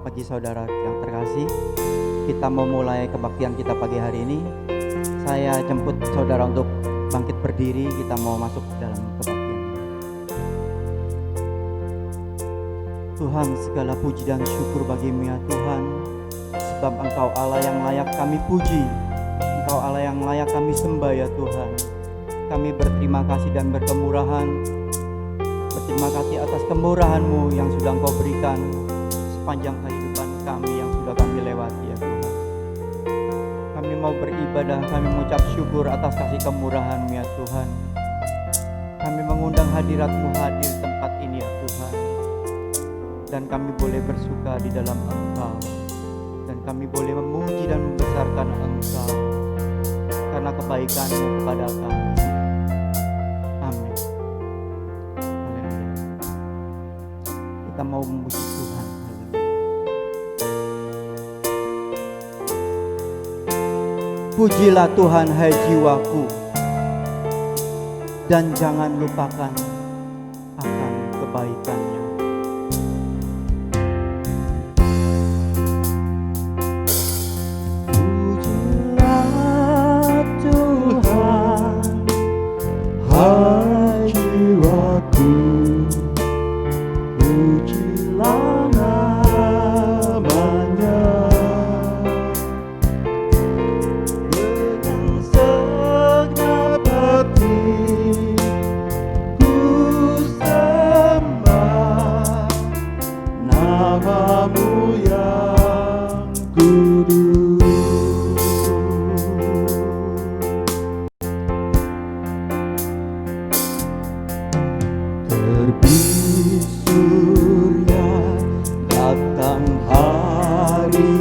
Pagi saudara yang terkasih, kita memulai kebaktian kita pagi hari ini. Saya jemput saudara untuk bangkit berdiri, kita mau masuk dalam kebaktian ini. Tuhan, segala puji dan syukur bagimu ya Tuhan, sebab Engkau Allah yang layak kami puji, Engkau Allah yang layak kami sembah ya Tuhan. Kami berterima kasih dan berkemurahan, berterima kasih atas kemurahan-Mu yang sudah Engkau berikan sepanjang kehidupan kami yang sudah kami lewati ya Tuhan. Kami mau beribadah, kami mengucap syukur atas kasih kemurahan-Mu ya Tuhan. Kami mengundang hadirat-Mu hadir di tempat ini ya Tuhan. Dan kami boleh bersuka di dalam Engkau. Dan kami boleh memuji dan membesarkan Engkau karena kebaikan-Mu kepada kami. Amin. Haleluya. Kita mau memuji Tuhan. Pujilah Tuhan hai jiwaku, dan jangan lupakan akan kebaikan-Nya. Pujilah Tuhan hai jiwaku, pujilah namanya. Namamu yang kudus. Terbit surya, datang hari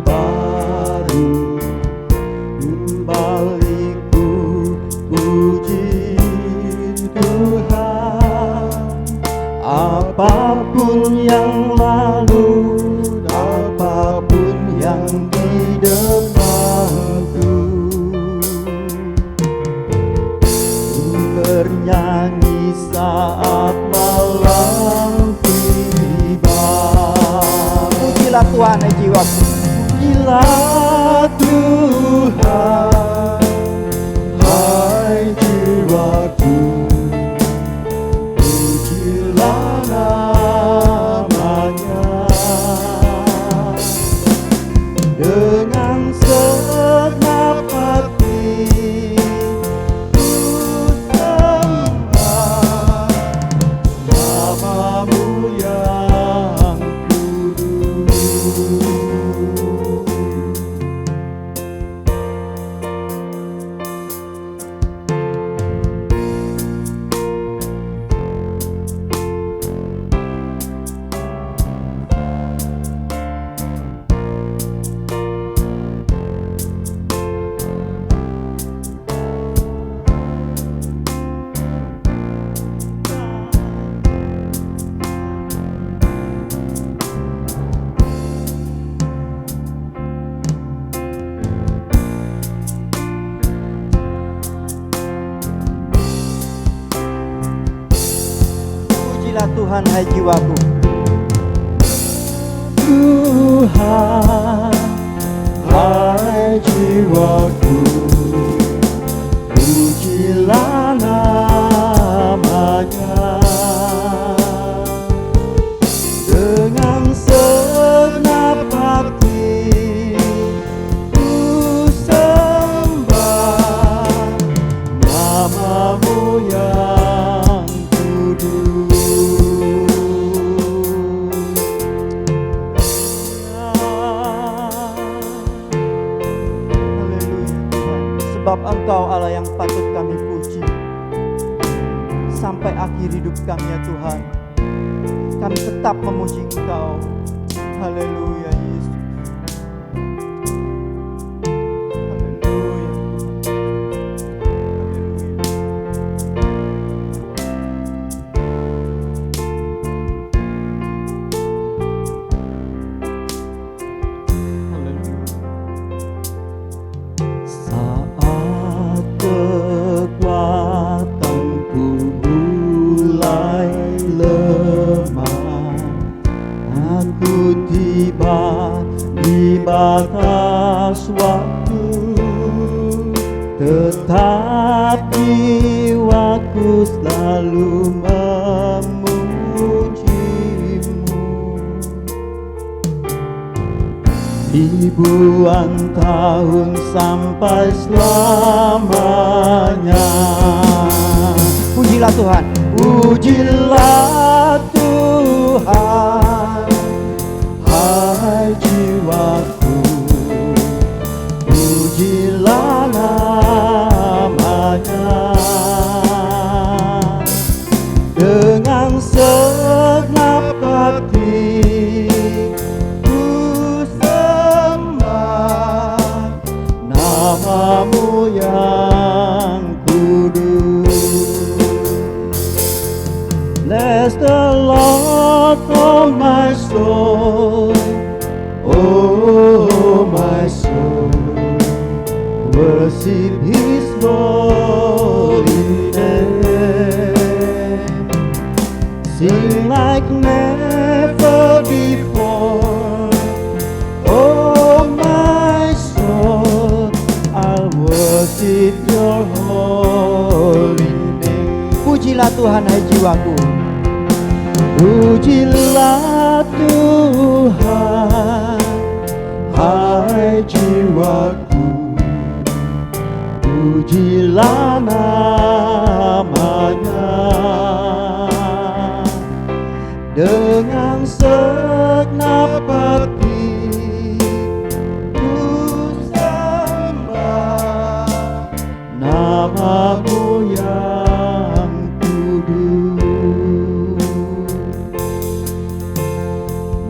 baru, kembaliku puji Tuhan. Apapun yang lalu, apapun yang di depanku, bernyanyi saat malam tiba. Pujilah Tuhan hai jiwaku, pujilah Tuhan hai jiwaku, dengan segenap hati ku sembah namamu yang kudus. Pujilah Tuhan hai jiwaku, Tuhan hai jiwaku, pujilah namanya. Dengan segenap hati ku sembah namamu yang kudus. Sebab Engkau Allah yang patut kami puji sampai akhir hidup kami ya Tuhan. Kami tetap memuji Engkau. Haleluya Yesus. Haleluya. Haleluya. Saat kekuatanku mulai lemah, batas waktu, tetap jiwaku selalu memujimu. Ribuan tahun sampai selamanya. Pujilah Tuhan, pujilah Tuhan, hai jiwaku, pujilah namanya. Dengan segenap hati ku sembah namamu yang kudus. Bless the Lord, oh my soul, oh my soul, worship His holy name. Sing like never before, oh my soul, I'll worship your holy name. Pujilah Tuhan, hai jiwaku, pujilah Tuhan, hai jiwaku, pujilah namanya. Dengan segenap hati ku sembah namamu yang kudus,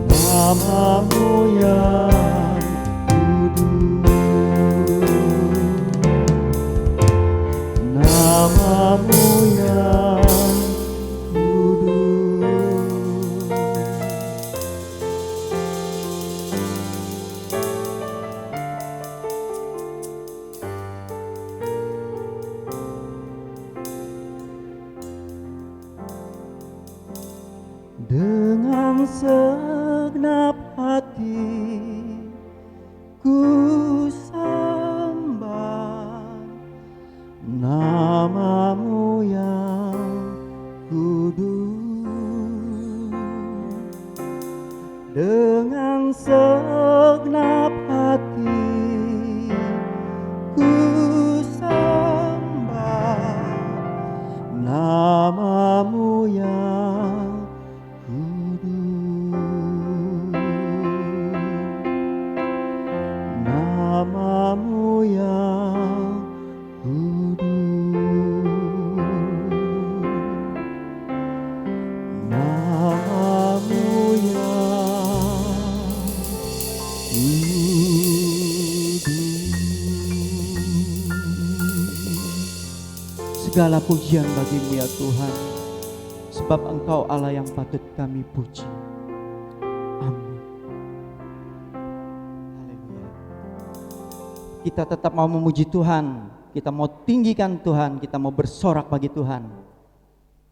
namamu yang kudus, namamu yang kudus. Dengan segenap hati ku sembah namamu yang kudus. Dengan segenap hati ku sembah namamu yang namamu yang kudus, namamu yang kudus. Segala pujian bagimu ya Tuhan, sebab Engkau Allah yang patut kami puji. Amin. Haleluya. Kita tetap mau memuji Tuhan, kita mau tinggikan Tuhan, kita mau bersorak bagi Tuhan,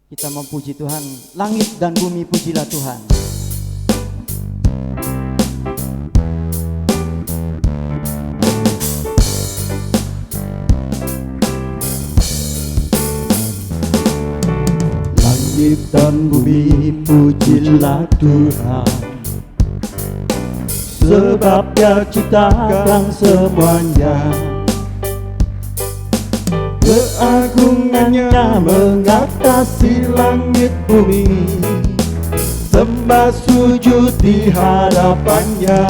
kita mau puji Tuhan. Langit dan bumi pujilah Tuhan. Langit dan bumi pujilah Tuhan, sebab Dia ciptakan semuanya. Keagungannya mengatasi langit bumi, sembah sujud di hadapannya.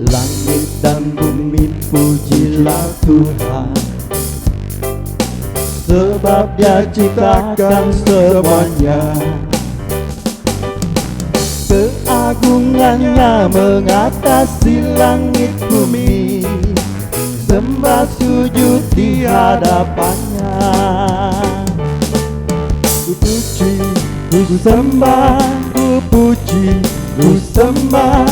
Langit dan bumi pujilah Tuhan, sebab Dia ciptakan semuanya. Keagungannya mengatasi langit bumi, sembah sujud di hadapannya. Ku puji, ku sembah, ku puji, ku sembah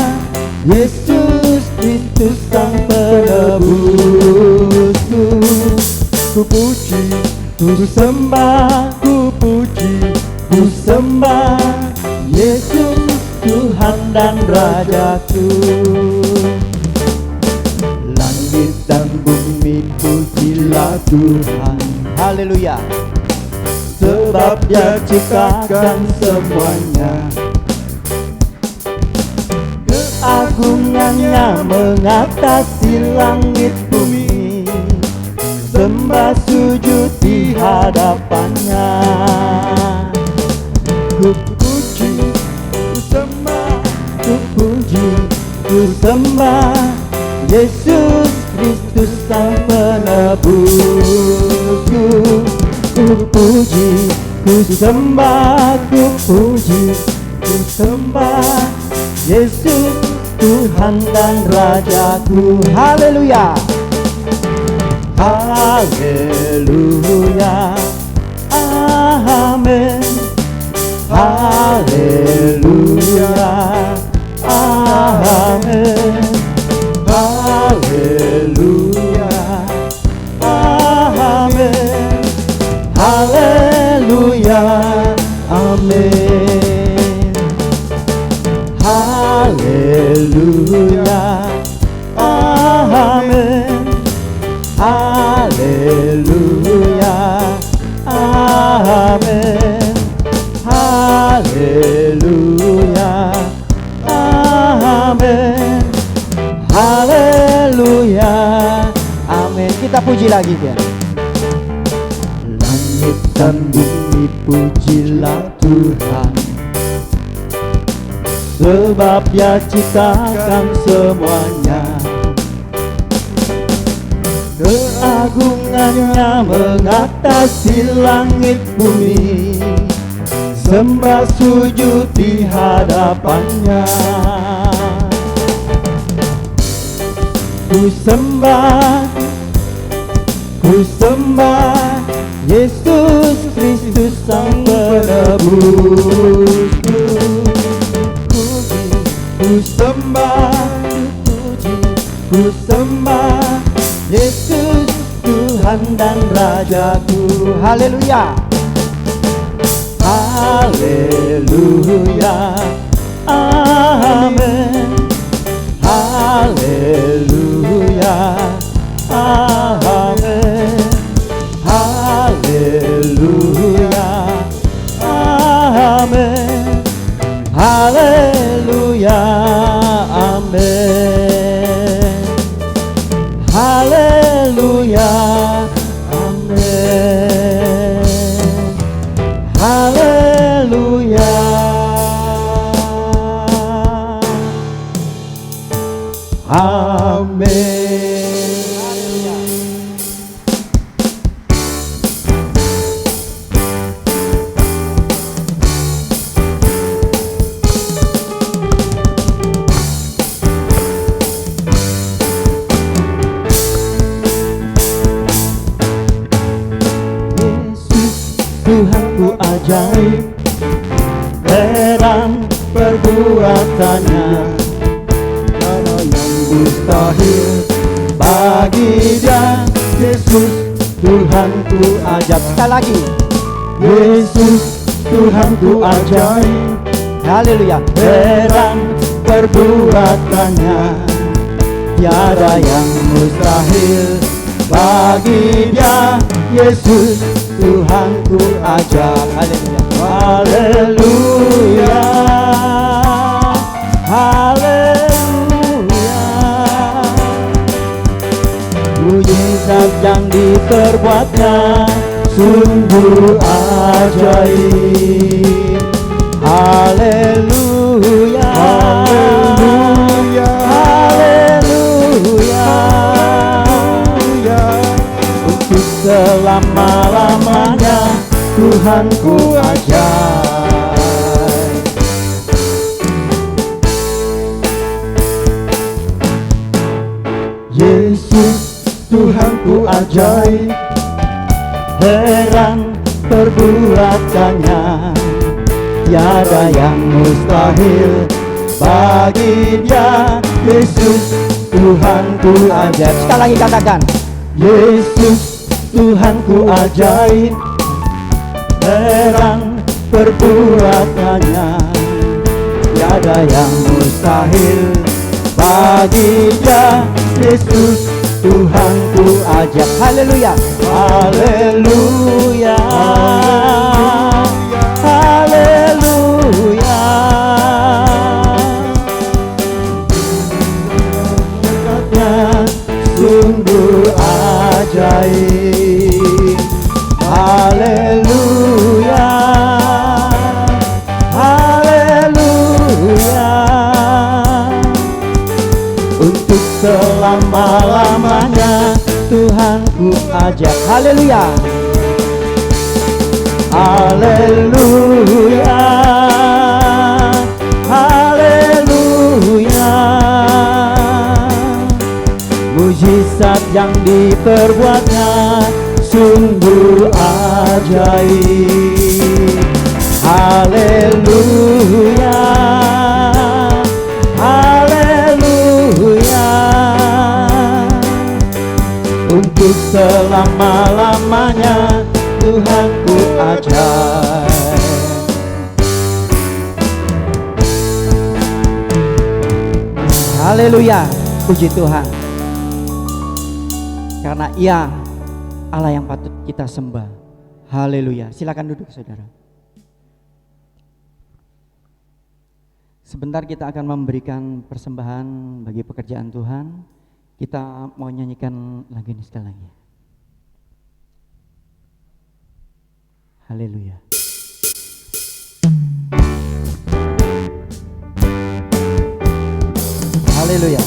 Yesus Kristus Sang Penebusku. Ku puji, ku sembah, ku puji, ku sembah Yesus Tuhan Tuhan dan Rajaku. Langit dan bumi pujilah Tuhan. Haleluya. Sebab Dia ciptakan semuanya. Keagungannya mengatasi langit bumi. Sembah sujud di hadapannya. Ku puji, ku sembah, ku puji, ku sembah Yesus Kristus Sang Penebusku. Ku puji, ku sembah, ku puji, ku sembah Yesus Tuhan dan Rajaku. Haleluya. Haleluya. Amin. Haleluya. Amin. Haleluya. Amin. Haleluya. Amin. Haleluya. Amin. Haleluya. Amin. Haleluya. Amin. Haleluya. Amin. Kita puji lagi Dia. Langit dan bumi pujilah Tuhan. Sebab Dia ciptakan semuanya. Keagungannya mengatasi langit bumi. Sembah sujud di hadapannya. Ku sembah Yesus Kristus Sang Penebusku. Ku sembah, ku sembah Yesus Tuhan dan Rajaku. Haleluya. Haleluya. Amin. Haleluya. Amin. Haleluya. Amin. Haleluya. Amin. Haleluya. Amin. Haleluya. Amin. Tuhanku ajaib, heran perbuatannya. Karena yang mustahil bagi Dia, Yesus Tuhanku ajaib. Sekali lagi, Yesus Tuhanku ajaib. Haleluya. Heran perbuatannya, tiada yang mustahil bagi Dia, Yesus Tuhanku ajaib. Haleluya. Haleluya. Mujizat yang diperbuatnya sungguh ajaib. Haleluya. Haleluya. Haleluya. Untuk selama-lamanya Tuhanku ajaib. Yesus Tuhanku ajaib, heran perbuatannya, tiada yang mustahil bagi Dia. Yesus Tuhanku ajaib. Sekali lagi katakan, Yesus Tuhanku ajaib, heran perbuatannya, tiada yang mustahil bagi Dia. Yesus Tuhanku ajak. Haleluya, haleluya, haleluya. Dekatnya sungguh ajaib. Haleluya, haleluya. Untuk selama-lamanya Tuhanku ajak. Haleluya, haleluya, haleluya. Mujizat yang diperbuatnya sungguh ajaib. Haleluya, haleluya. Untuk selama-lamanya Tuhanku ajaib. Haleluya, puji Tuhan. Karena Ia Allah yang patut kita sembah. Haleluya. Silakan duduk saudara. Sebentar kita akan memberikan persembahan bagi pekerjaan Tuhan. Kita mau nyanyikan lagu ini sekali lagi. Haleluya. Haleluya.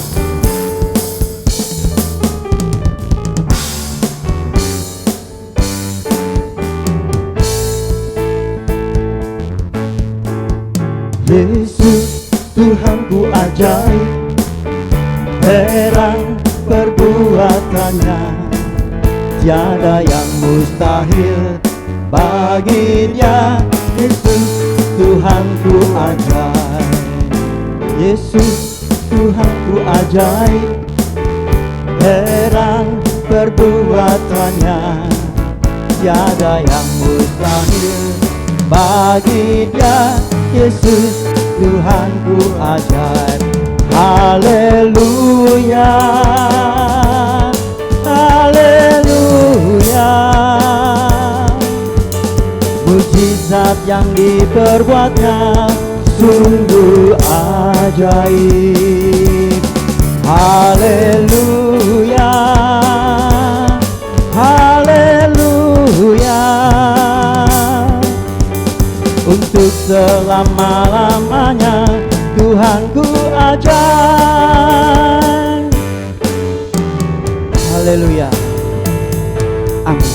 Yesus Tuhanku ajaib, heran perbuatannya, tiada yang mustahil bagi Dia. Yesus Tuhanku ajaib, Yesus Tuhanku ajaib, heran perbuatannya, tiada yang mustahil bagi Dia. Yesus Tuhanku ajaib. Haleluya, haleluya. Mujizat yang diperbuatnya sungguh ajaib. Haleluya, haleluya. Untuk selama-lamanya Tuhanku ajaib. Haleluya. Amin.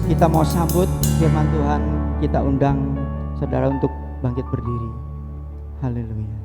Kita mau sambut firman Tuhan. Kita undang saudara untuk bangkit berdiri. Haleluya.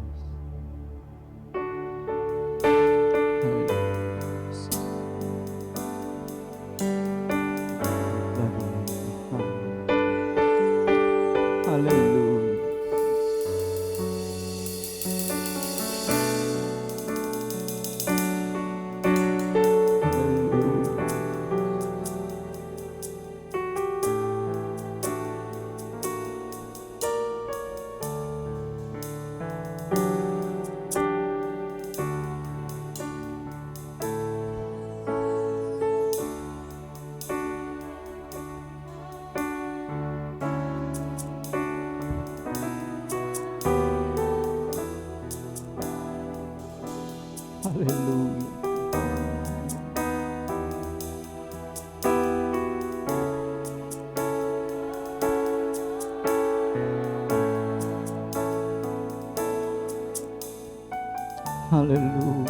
Haleluya.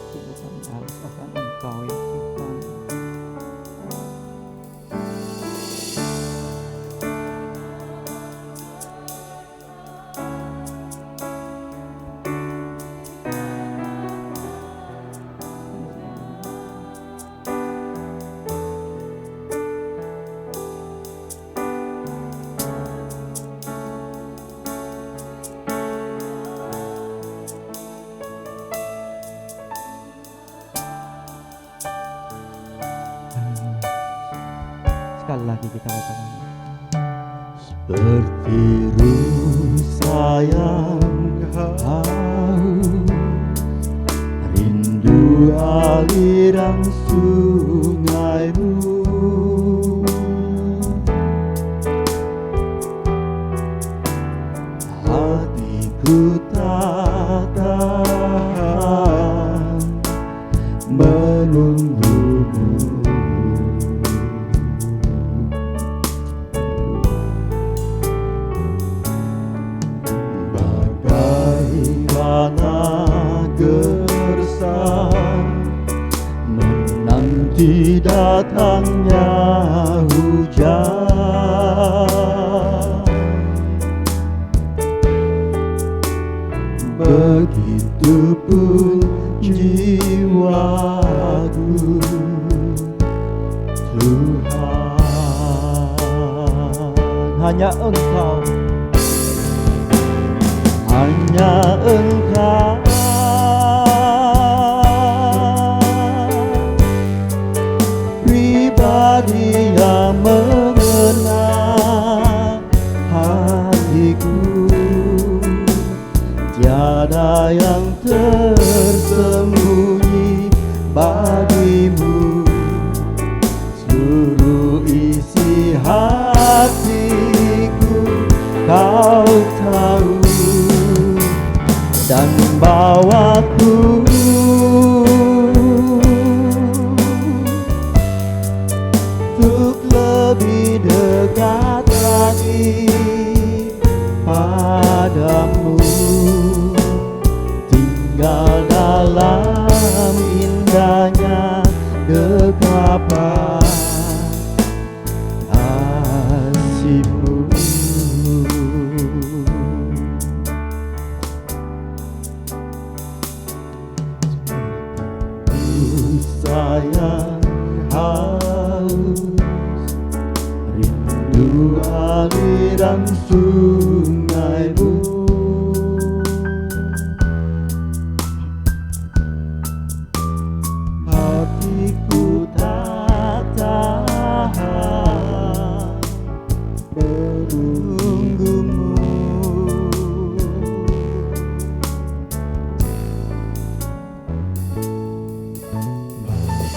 Tuhan harus akan Engkau ya Tuhan. Sekali lagi kita katakan Bertiru sayang haus, rindu aliran sungaimu. Hatiku tak tahan menunggumu. Bagaimana gersang menanti datangnya hujan. Begitupun jiwaku, Tuhan, hanya Engkau, hanya Engkau pribadi yang mengenal hatiku. Tiada yang tersembunyi bagimu, seluruh isi hatiku Kau tahu, dan bawaku untuk lebih dekat lagi padamu, tinggal dalam indahnya dekapan kasih-Mu. Sayang haus, rindu aliran sungaimu. Hatiku tak tahan menunggumu.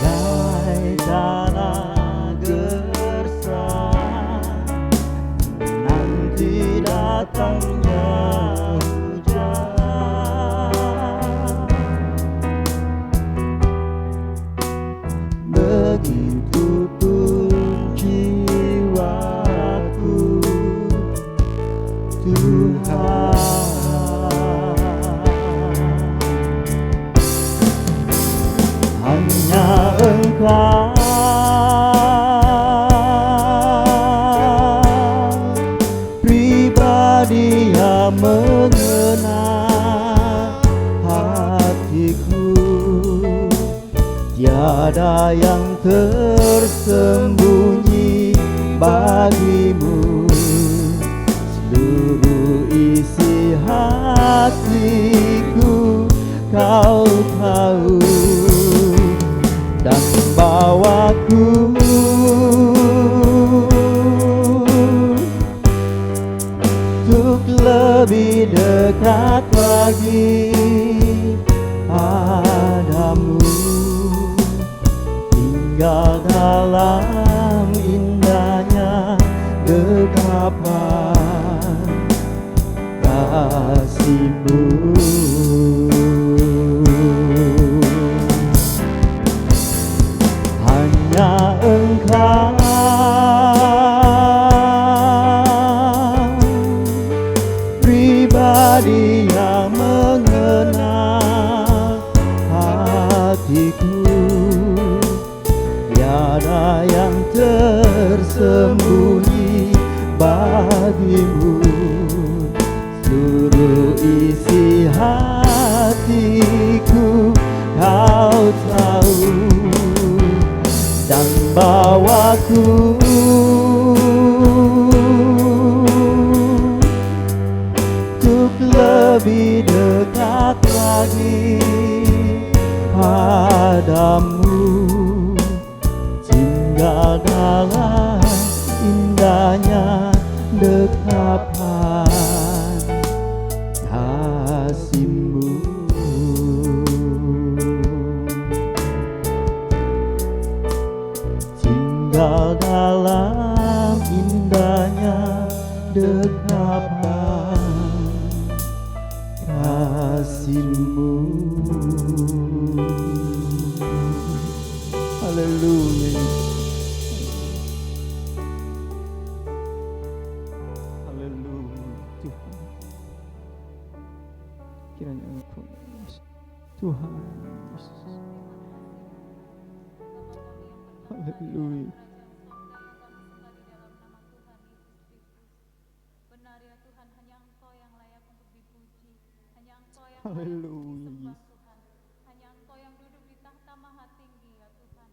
Bagai tanah gersang nanti datangnya hujan. Begitupun jiwaku, Tuhan, hanya Engkau pribadi yang mengenal hatiku. Tiada yang tersembunyi bagimu, seluruh isi hatiku Kau tahu, dan bawaku untuk lebih dekat lagi padamu, tinggal dalam indahnya dekapan kasih-Mu. Hanya Engkau pribadi yang mengenal hatiku. Tiada yang tersembunyi bagimu, seluruh isi hatiku Kau tahu, dan bawaku untuk lebih dekat lagi padamu, tinggal dalam indahnya dekapan kasih-Mu. Tinggal dalam indahnya dekapan kasih-Mu. Haleluya. Haleluya Tuhan. Kiranya Engkau Tuhan Yesus. Haleluya. Benar ya Tuhan, hanya Engkau yang layak untuk dipuji, hanya Engkau yang Haleluya, disembah Yesus. Tuhan, hanya Engkau yang duduk di tahta maha tinggi ya Tuhan,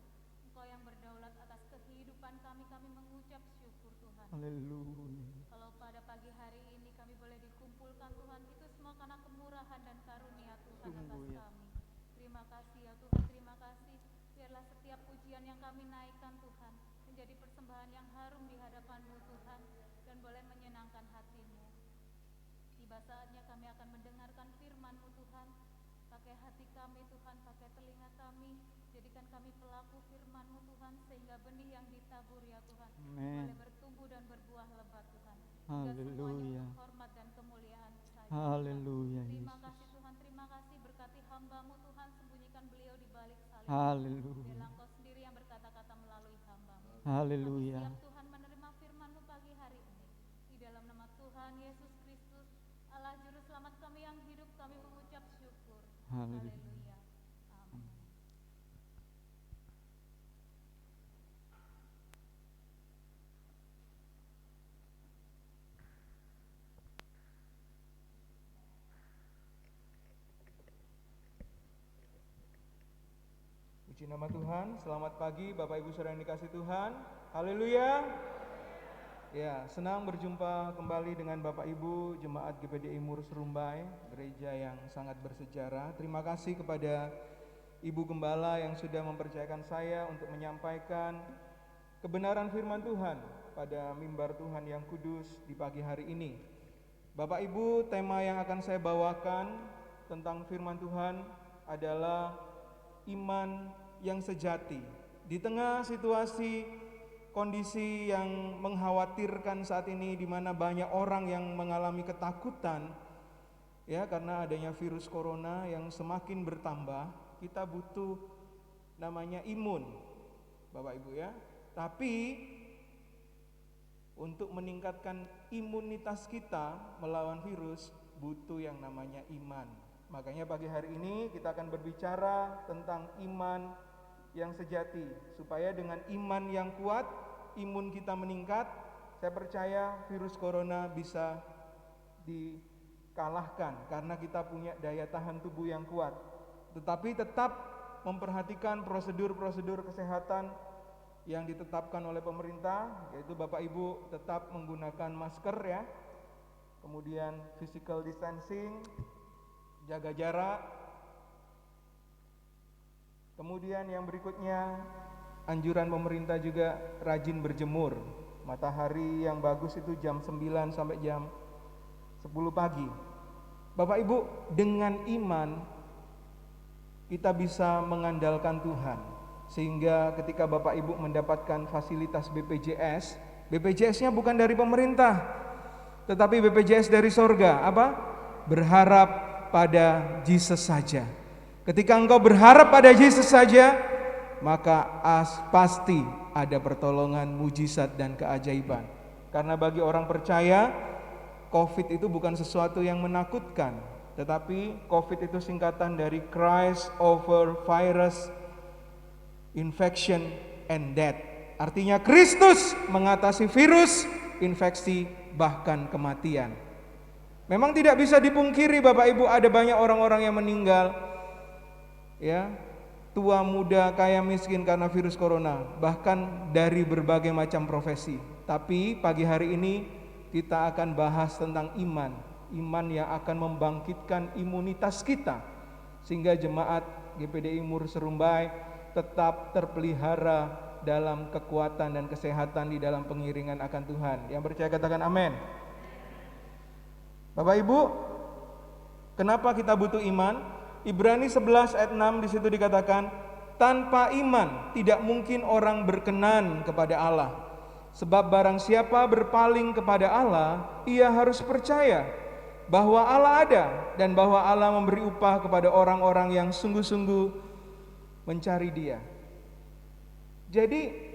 Engkau yang berdaulat atas kehidupan kami, kami mengucap syukur Tuhan. Haleluya. Kalau pada pagi hari ini kami boleh dikumpulkan Tuhan, itu semua karena kemurahan dan karunia Tuhan atas Sungguh ya. kami. Terima kasih ya Tuhan, terima kasih. Biarlah setiap pujian yang kami naikkan Tuhan menjadi persembahan yang harum di hadapan-Mu Tuhan, dan boleh menyenangkan hati-Mu. Tiba saatnya kami akan mendengarkan firman-Mu Tuhan. Pakai hati kami Tuhan, pakai telinga kami, jadikan kami pelaku firman-Mu Tuhan, sehingga benih yang ditabur ya Tuhan Amen. boleh bertumbuh dan berbuah lebat Tuhan. Hingga semuanya Haleluya. untuk hormat dan kemuliaan saja. Haleluya, Terima Yesus. kasih Tuhan, terima kasih. Berkati hamba-Mu Tuhan, sembunyikan beliau di balik salib. Haleluya. Biarlah Engkau sendiri yang berkata-kata melalui hamba-Mu. Haleluya. Kami siap Tuhan menerima firman-Mu pagi hari ini. Di dalam nama Tuhan Yesus Kristus, Allah Juru Selamat kami yang hidup, kami mengucap syukur. Haleluya. Haleluya. Amin. Puji nama Tuhan, selamat pagi Bapak Ibu Saudara yang dikasih Tuhan. Haleluya. Ya, senang berjumpa kembali dengan Bapak Ibu Jemaat GPDI Murus Rumbai, gereja yang sangat bersejarah. Terima kasih kepada Ibu Gembala yang sudah mempercayakan saya untuk menyampaikan kebenaran firman Tuhan pada mimbar Tuhan yang kudus di pagi hari ini. Bapak Ibu, tema yang akan saya bawakan tentang firman Tuhan adalah iman yang sejati. Di tengah situasi kondisi yang mengkhawatirkan saat ini, di mana banyak orang yang mengalami ketakutan ya karena adanya virus corona yang semakin bertambah, kita butuh namanya imun, Bapak Ibu ya. Tapi untuk meningkatkan imunitas kita melawan virus butuh yang namanya iman. Makanya pagi hari ini kita akan berbicara tentang iman yang sejati, supaya dengan iman yang kuat, imun kita meningkat. Saya percaya virus corona bisa dikalahkan karena kita punya daya tahan tubuh yang kuat. Tetapi tetap memperhatikan prosedur-prosedur kesehatan yang ditetapkan oleh pemerintah, yaitu Bapak Ibu tetap menggunakan masker ya, kemudian physical distancing, jaga jarak. Kemudian yang berikutnya, anjuran pemerintah juga rajin berjemur. Matahari yang bagus itu jam 9 sampai jam 10 pagi. Bapak Ibu, dengan iman kita bisa mengandalkan Tuhan. Sehingga ketika Bapak Ibu mendapatkan fasilitas BPJS, BPJS-nya bukan dari pemerintah, tetapi BPJS dari sorga. Apa? Berharap pada Yesus saja. Ketika engkau berharap pada Yesus saja, maka pasti ada pertolongan, mujizat dan keajaiban. Karena bagi orang percaya, COVID itu bukan sesuatu yang menakutkan, tetapi COVID itu singkatan dari Christ over virus, infection and death. Artinya Kristus mengatasi virus, infeksi, bahkan kematian. Memang tidak bisa dipungkiri Bapak Ibu, ada banyak orang-orang yang meninggal ya, tua muda, kaya miskin karena virus corona, bahkan dari berbagai macam profesi. Tapi pagi hari ini kita akan bahas tentang iman yang akan membangkitkan imunitas kita, sehingga jemaat GPDI Murus Rumbai tetap terpelihara dalam kekuatan dan kesehatan di dalam pengiringan akan Tuhan. Yang percaya katakan amin. Bapak Ibu, kenapa kita butuh iman? Ibrani 11 ayat 6 di situ dikatakan, tanpa iman tidak mungkin orang berkenan kepada Allah. Sebab barang siapa berpaling kepada Allah, ia harus percaya bahwa Allah ada dan bahwa Allah memberi upah kepada orang-orang yang sungguh-sungguh mencari Dia. Jadi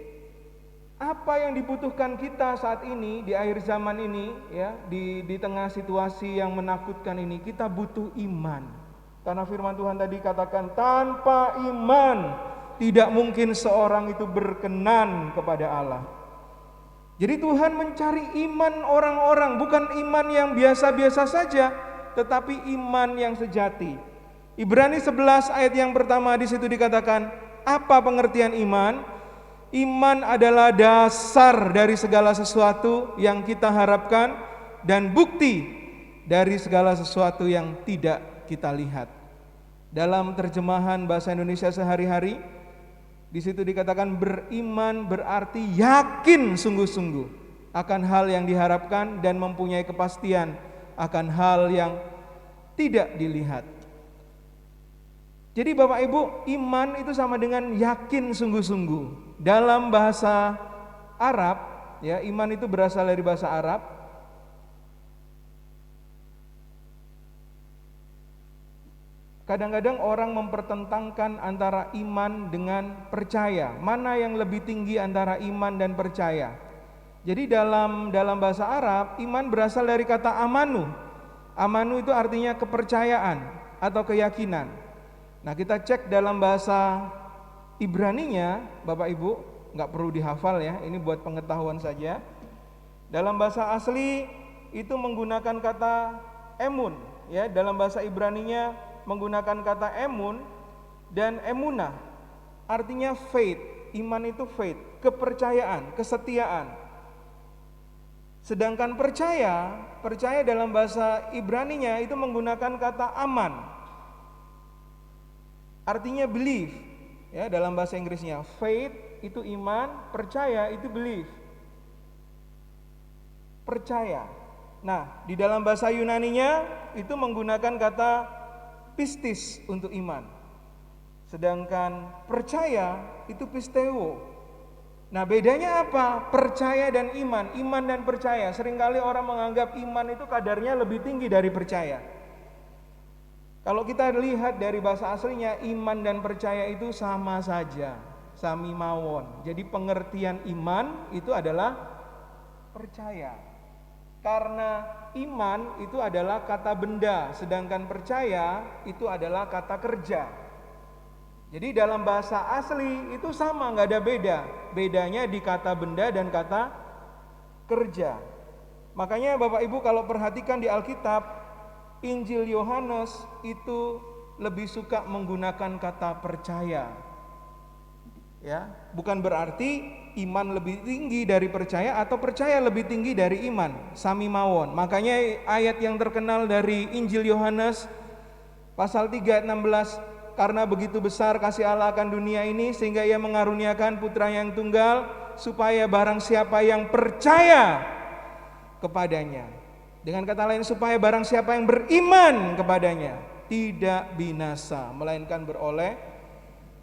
apa yang dibutuhkan kita saat ini di akhir zaman ini, ya, di tengah situasi yang menakutkan ini, kita butuh iman. Karena firman Tuhan tadi katakan, tanpa iman tidak mungkin seorang itu berkenan kepada Allah. Jadi Tuhan mencari iman orang-orang, bukan iman yang biasa-biasa saja, tetapi iman yang sejati. Ibrani 11 ayat yang pertama di situ dikatakan, apa pengertian iman? Iman adalah dasar dari segala sesuatu yang kita harapkan dan bukti dari segala sesuatu yang tidak kita lihat. Dalam terjemahan bahasa Indonesia sehari-hari, di situ dikatakan beriman berarti yakin sungguh-sungguh akan hal yang diharapkan dan mempunyai kepastian akan hal yang tidak dilihat. Jadi Bapak Ibu, iman itu sama dengan yakin sungguh-sungguh. Dalam bahasa Arab, ya, iman itu berasal dari bahasa Arab. Kadang-kadang orang mempertentangkan antara iman dengan percaya. Mana yang lebih tinggi antara iman dan percaya? Jadi dalam bahasa Arab, iman berasal dari kata amanu. Amanu itu artinya kepercayaan atau keyakinan. Nah, kita cek dalam bahasa Ibraninya, Bapak Ibu, nggak perlu dihafal ya, ini buat pengetahuan saja. Dalam bahasa asli itu menggunakan kata emun, ya, dalam bahasa Ibraninya menggunakan kata emun dan emunah, artinya faith. Iman itu faith, kepercayaan, kesetiaan. Sedangkan percaya dalam bahasa Ibraninya itu menggunakan kata aman, artinya belief. Ya, dalam bahasa Inggrisnya faith itu iman, percaya itu belief. Percaya. Nah, di dalam bahasa Yunaninya itu menggunakan kata pistis untuk iman. Sedangkan percaya itu pisteo. Nah, bedanya apa? Percaya dan iman dan percaya. Seringkali orang menganggap iman itu kadarnya lebih tinggi dari percaya. Kalau kita lihat dari bahasa aslinya, iman dan percaya itu sama saja, sami mawon. Jadi pengertian iman itu adalah percaya. Karena iman itu adalah kata benda, sedangkan percaya itu adalah kata kerja. Jadi dalam bahasa asli itu sama, nggak ada beda. Bedanya di kata benda dan kata kerja. Makanya Bapak Ibu kalau perhatikan di Alkitab, Injil Yohanes itu lebih suka menggunakan kata percaya. Ya, bukan berarti iman lebih tinggi dari percaya atau percaya lebih tinggi dari iman, sami mawon. Makanya ayat yang terkenal dari Injil Yohanes pasal 3 ayat 16, karena begitu besar kasih Allah akan dunia ini sehingga Ia mengaruniakan Putra yang tunggal supaya barang siapa yang percaya kepadanya. Dengan kata lain, supaya barang siapa yang beriman kepadanya tidak binasa, melainkan beroleh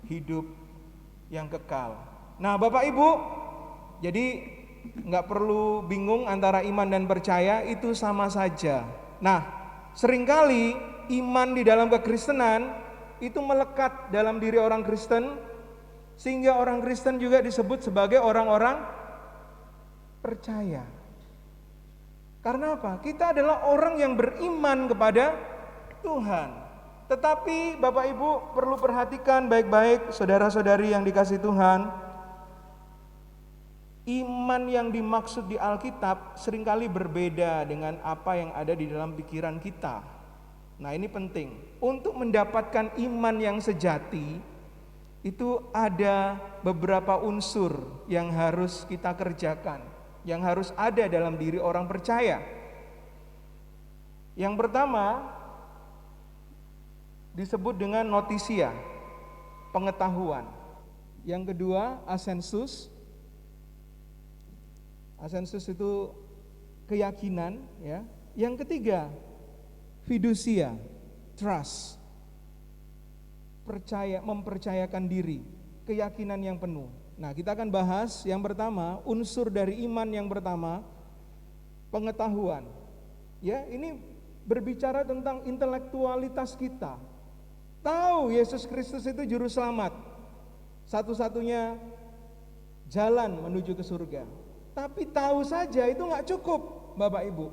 hidup yang kekal. Nah, Bapak Ibu, jadi nggak perlu bingung antara iman dan percaya, itu sama saja. Nah, seringkali iman di dalam kekristenan itu melekat dalam diri orang Kristen, sehingga orang Kristen juga disebut sebagai orang-orang percaya. Karena apa? Kita adalah orang yang beriman kepada Tuhan. Tetapi Bapak Ibu perlu perhatikan baik-baik, saudara-saudari yang dikasihi Tuhan. Iman yang dimaksud di Alkitab seringkali berbeda dengan apa yang ada di dalam pikiran kita. Nah, ini penting. Untuk mendapatkan iman yang sejati, itu ada beberapa unsur yang harus kita kerjakan, yang harus ada dalam diri orang percaya. Yang pertama disebut dengan notisia, pengetahuan. Yang kedua, asensus. Asensus itu keyakinan, ya. Yang ketiga, fidusia, trust. Mempercayakan diri, keyakinan yang penuh. Nah, kita akan bahas yang pertama, unsur dari iman yang pertama, pengetahuan. Ya, ini berbicara tentang intelektualitas kita. Tahu Yesus Kristus itu juru selamat, satu-satunya jalan menuju ke surga. Tapi tahu saja itu nggak cukup, Bapak Ibu.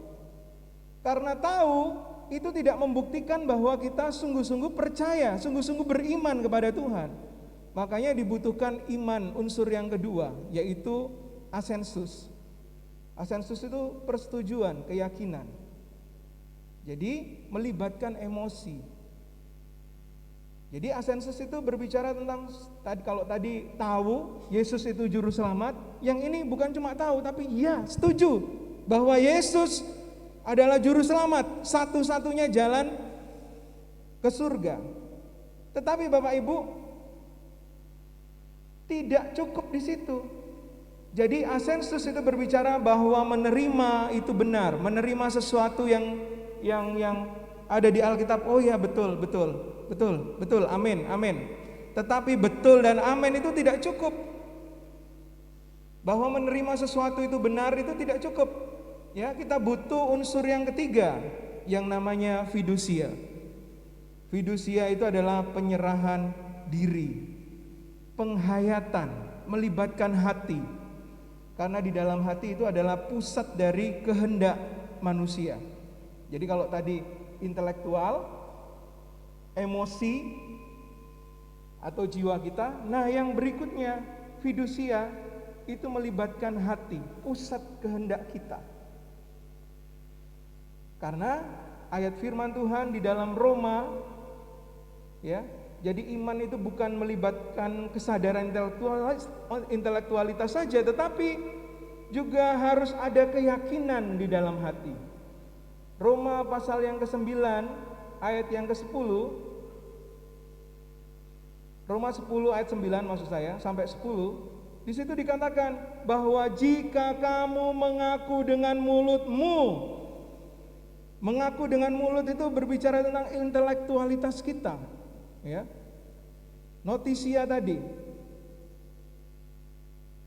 Karena tahu itu tidak membuktikan bahwa kita sungguh-sungguh percaya, sungguh-sungguh beriman kepada Tuhan. Makanya dibutuhkan iman, unsur yang kedua, yaitu asensus. Asensus itu persetujuan, keyakinan. Jadi melibatkan emosi. Jadi asensus itu berbicara tentang kalau tadi tahu Yesus itu juru selamat, yang ini bukan cuma tahu tapi ya setuju bahwa Yesus adalah juru selamat, satu-satunya jalan ke surga. Tetapi Bapak Ibu, tidak cukup di situ. Jadi asensus itu berbicara bahwa menerima itu benar, menerima sesuatu yang ada di Alkitab. Oh ya, betul, amin. Tetapi betul dan amin itu tidak cukup. Bahwa menerima sesuatu itu benar itu tidak cukup. Ya, kita butuh unsur yang ketiga yang namanya fidusia. Fidusia itu adalah penyerahan diri, penghayatan, melibatkan hati. Karena di dalam hati itu adalah pusat dari kehendak manusia. Jadi kalau tadi intelektual, emosi atau jiwa kita, nah yang berikutnya fidusia itu melibatkan hati, pusat kehendak kita. Karena ayat firman Tuhan di dalam Roma, ya, jadi iman itu bukan melibatkan kesadaran intelektualitas saja, tetapi juga harus ada keyakinan di dalam hati. Roma pasal yang ke-9 ayat yang ke-10, Roma 10 ayat 9 maksud saya sampai 10, di situ dikatakan bahwa jika kamu mengaku dengan mulutmu, mengaku dengan mulut itu berbicara tentang intelektualitas kita, ya. Notisia tadi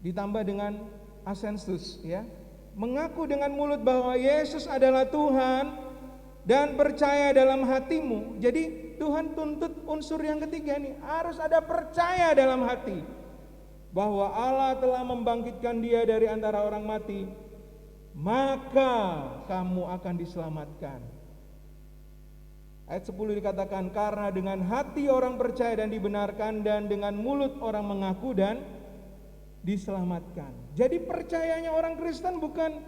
ditambah dengan asensus, ya. Mengaku dengan mulut bahwa Yesus adalah Tuhan dan percaya dalam hatimu. Jadi Tuhan tuntut unsur yang ketiga nih, harus ada percaya dalam hati bahwa Allah telah membangkitkan dia dari antara orang mati, maka kamu akan diselamatkan. Ayat 10 dikatakan, karena dengan hati orang percaya dan dibenarkan, dan dengan mulut orang mengaku dan diselamatkan. Jadi percayanya orang Kristen bukan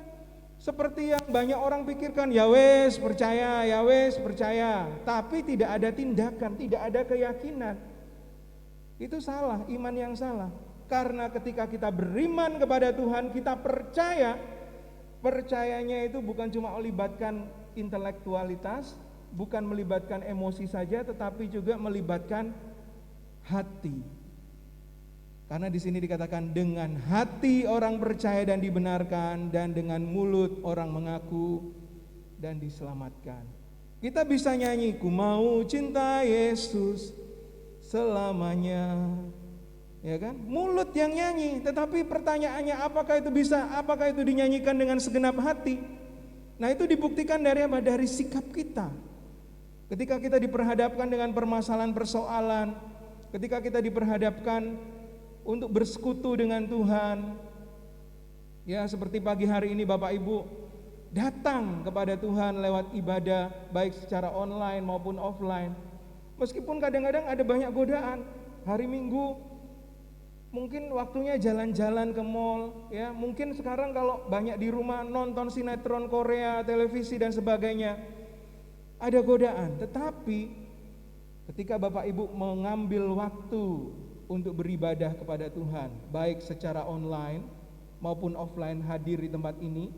seperti yang banyak orang pikirkan, ya wes percaya, tapi tidak ada tindakan, tidak ada keyakinan. Itu salah, iman yang salah. Karena ketika kita beriman kepada Tuhan, kita percaya, percayanya itu bukan cuma melibatkan intelektualitas, bukan melibatkan emosi saja, tetapi juga melibatkan hati. Karena di sini dikatakan dengan hati orang percaya dan dibenarkan, dan dengan mulut orang mengaku dan diselamatkan. Kita bisa nyanyi, ku mau cinta Yesus selamanya, ya kan? Mulut yang nyanyi, tetapi pertanyaannya apakah itu bisa, apakah itu dinyanyikan dengan segenap hati? Nah, itu dibuktikan dari apa? Dari sikap kita. Ketika kita diperhadapkan dengan permasalahan persoalan, ketika kita diperhadapkan untuk bersekutu dengan Tuhan, ya seperti pagi hari ini Bapak Ibu datang kepada Tuhan lewat ibadah, baik secara online maupun offline. Meskipun kadang-kadang ada banyak godaan, hari Minggu mungkin waktunya jalan-jalan ke mall, ya mungkin sekarang kalau banyak di rumah nonton sinetron Korea, televisi dan sebagainya, ada godaan. Tetapi ketika Bapak Ibu mengambil waktu untuk beribadah kepada Tuhan, baik secara online maupun offline hadir di tempat ini,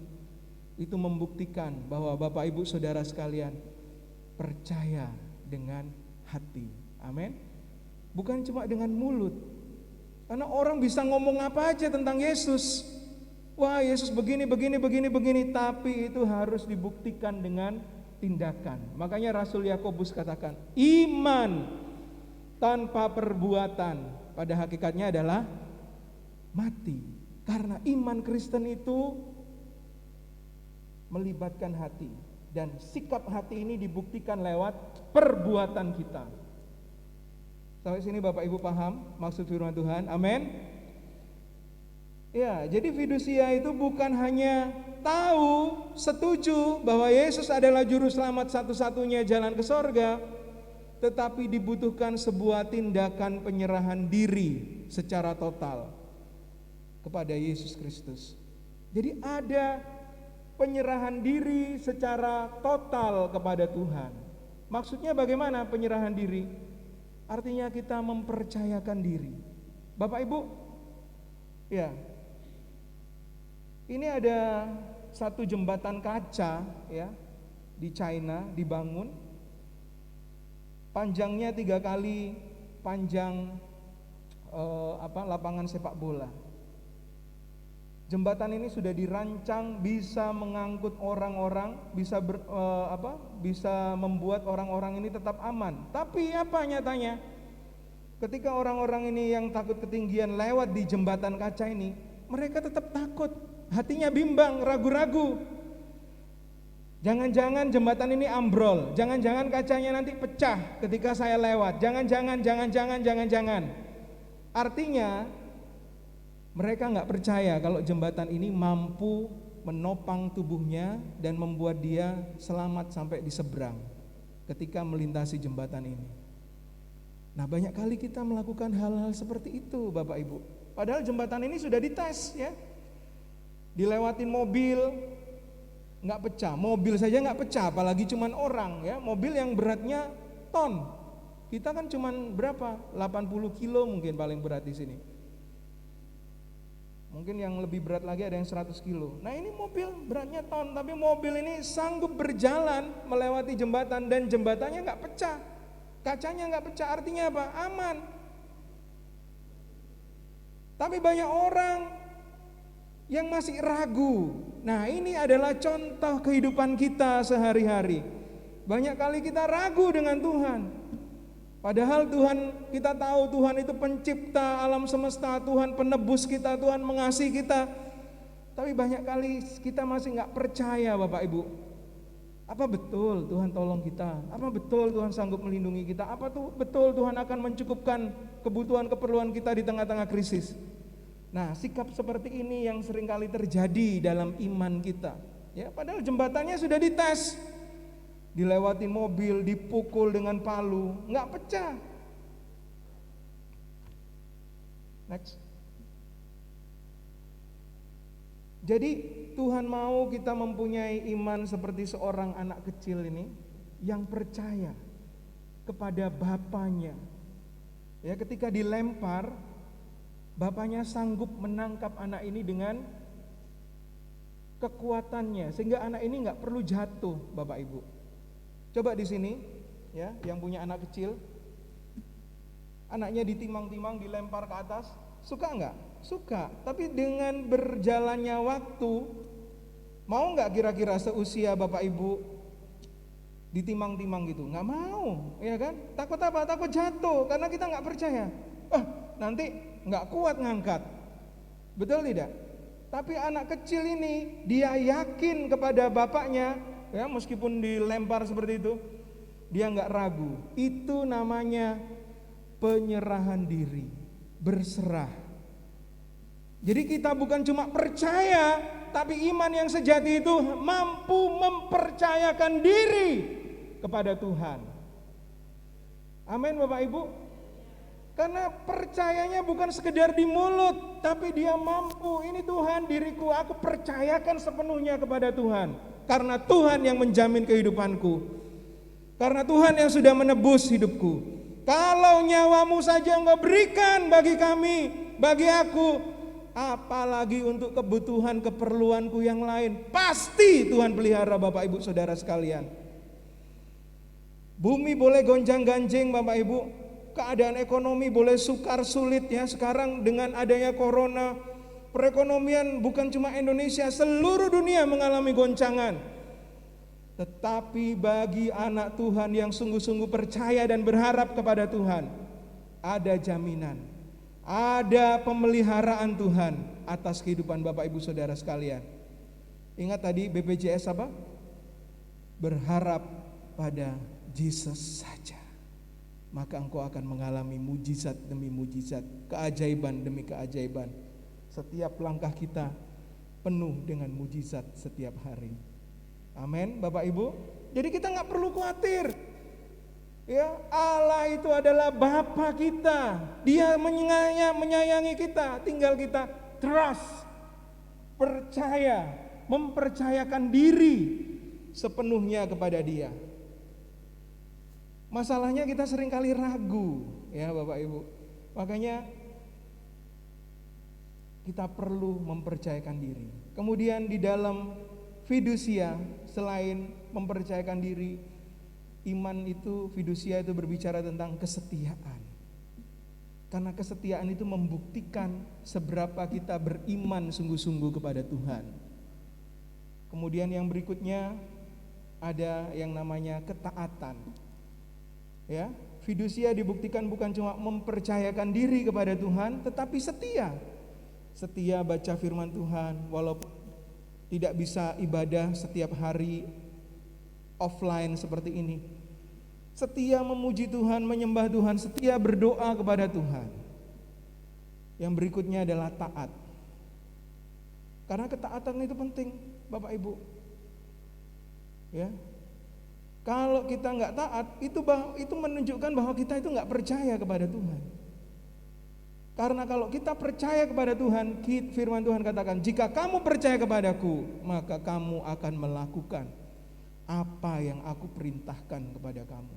itu membuktikan bahwa Bapak Ibu Saudara sekalian percaya dengan hati. Amin. Bukan cuma dengan mulut. Karena orang bisa ngomong apa aja tentang Yesus. Wah, Yesus begini, tapi itu harus dibuktikan dengan tindakan. Makanya Rasul Yakobus katakan, iman tanpa perbuatan pada hakikatnya adalah mati. Karena iman Kristen itu melibatkan hati, dan sikap hati ini dibuktikan lewat perbuatan kita. Sampai sini Bapak Ibu paham maksud firman Tuhan? Amin. Ya, jadi fidusia itu bukan hanya tahu, setuju bahwa Yesus adalah juru selamat satu-satunya jalan ke sorga, tetapi dibutuhkan sebuah tindakan penyerahan diri secara total kepada Yesus Kristus. Jadi ada penyerahan diri secara total kepada Tuhan. Maksudnya bagaimana penyerahan diri? Artinya kita mempercayakan diri. Bapak Ibu, ya, ini ada satu jembatan kaca ya di China dibangun, panjangnya 3 kali panjang lapangan sepak bola. Jembatan ini sudah dirancang bisa mengangkut orang-orang, bisa membuat orang-orang ini tetap aman. Tapi apa nyatanya? Ketika orang-orang ini yang takut ketinggian lewat di jembatan kaca ini, mereka tetap takut, hatinya bimbang, ragu-ragu. Jangan-jangan jembatan ini ambrol, jangan-jangan kacanya nanti pecah ketika saya lewat. Jangan-jangan. Artinya mereka nggak percaya kalau jembatan ini mampu menopang tubuhnya dan membuat dia selamat sampai di seberang ketika melintasi jembatan ini. Nah, banyak kali kita melakukan hal-hal seperti itu Bapak Ibu. Padahal jembatan ini sudah dites ya. Dilewatin mobil nggak pecah, mobil saja nggak pecah, apalagi cuman orang ya. Mobil yang beratnya ton. Kita kan cuman berapa? 80 kilo mungkin paling berat di sini. Mungkin yang lebih berat lagi ada yang 100 kilo. Nah, ini mobil beratnya ton, tapi mobil ini sanggup berjalan melewati jembatan dan jembatannya nggak pecah, kacanya nggak pecah. Artinya apa? Aman. Tapi banyak orang yang masih ragu. Nah, ini adalah contoh kehidupan kita sehari-hari. Banyak kali kita ragu dengan Tuhan. Padahal Tuhan, kita tahu Tuhan itu pencipta alam semesta, Tuhan penebus kita, Tuhan mengasihi kita. Tapi banyak kali kita masih gak percaya Bapak Ibu. Apa betul Tuhan tolong kita? Apa betul Tuhan sanggup melindungi kita? Apa tuh betul Tuhan akan mencukupkan kebutuhan keperluan kita di tengah-tengah krisis? Nah, sikap seperti ini yang seringkali terjadi dalam iman kita. Ya, padahal jembatannya sudah dites. Dilewatin mobil, dipukul dengan palu, nggak pecah. Next. Jadi Tuhan mau kita mempunyai iman seperti seorang anak kecil ini yang percaya kepada bapaknya. Ya, ketika dilempar, bapaknya sanggup menangkap anak ini dengan kekuatannya sehingga anak ini nggak perlu jatuh, Bapak Ibu. Coba di sini, ya, yang punya anak kecil, anaknya ditimang-timang, dilempar ke atas, suka nggak? Suka. Tapi dengan berjalannya waktu, mau nggak kira-kira seusia Bapak Ibu ditimang-timang gitu? Nggak mau, ya kan? Takut apa? Takut jatuh, karena kita nggak percaya. Nanti nggak kuat ngangkat, betul tidak? Tapi anak kecil ini dia yakin kepada bapaknya. Ya, meskipun dilempar seperti itu, dia nggak ragu. Itu namanya penyerahan diri, berserah. Jadi kita bukan cuma percaya, tapi iman yang sejati itu mampu mempercayakan diri kepada Tuhan. Amin Bapak Ibu. Karena percayanya bukan sekedar di mulut, tapi dia mampu. Ini Tuhan, diriku, aku percayakan sepenuhnya kepada Tuhan. Karena Tuhan yang menjamin kehidupanku. Karena Tuhan yang sudah menebus hidupku. Kalau nyawamu saja engkau berikan bagi kami, bagi aku, apalagi untuk kebutuhan keperluanku yang lain. Pasti Tuhan pelihara Bapak Ibu Saudara sekalian. Bumi boleh gonjang-ganjing Bapak Ibu, keadaan ekonomi boleh sukar sulit ya. Sekarang dengan adanya corona, perekonomian bukan cuma Indonesia, seluruh dunia mengalami goncangan. Tetapi bagi anak Tuhan yang sungguh-sungguh percaya dan berharap kepada Tuhan, ada jaminan, ada pemeliharaan Tuhan atas kehidupan Bapak Ibu Saudara sekalian. Ingat tadi BPJS apa? Berharap pada Yesus saja, maka engkau akan mengalami mujizat demi mujizat, keajaiban demi keajaiban. Setiap langkah kita penuh dengan mujizat setiap hari. Amin, Bapak Ibu. Jadi kita nggak perlu khawatir. Ya, Allah itu adalah Bapa kita. Dia menyayangi kita. Tinggal kita trust, percaya, mempercayakan diri sepenuhnya kepada Dia. Masalahnya kita seringkali ragu, ya Bapak Ibu. Makanya kita perlu mempercayakan diri. Kemudian di dalam fidusia, selain mempercayakan diri, iman itu, fidusia itu berbicara tentang kesetiaan. Karena kesetiaan itu membuktikan seberapa kita beriman sungguh-sungguh kepada Tuhan. Kemudian yang berikutnya ada yang namanya ketaatan. Ya, fidusia dibuktikan bukan cuma mempercayakan diri kepada Tuhan, tetapi setia. Setia baca firman Tuhan, walaupun tidak bisa ibadah setiap hari offline seperti ini. Setia memuji Tuhan, menyembah Tuhan, setia berdoa kepada Tuhan. Yang berikutnya adalah taat. Karena ketaatan itu penting, Bapak Ibu. Ya. Kalau kita nggak taat, itu menunjukkan bahwa kita itu nggak percaya kepada Tuhan. Karena kalau kita percaya kepada Tuhan, firman Tuhan katakan, jika kamu percaya kepadaku, maka kamu akan melakukan apa yang aku perintahkan kepada kamu.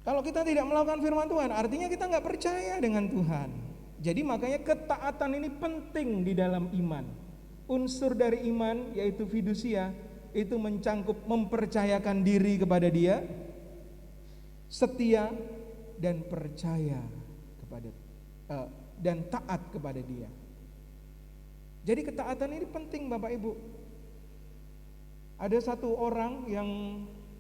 Kalau kita tidak melakukan firman Tuhan, artinya kita nggak percaya dengan Tuhan. Jadi makanya ketaatan ini penting di dalam iman. Unsur dari iman yaitu fidusia itu mencangkup mempercayakan diri kepada Dia, setia dan percaya kepada dan taat kepada Dia. Jadi ketaatan ini penting Bapak Ibu. Ada satu orang yang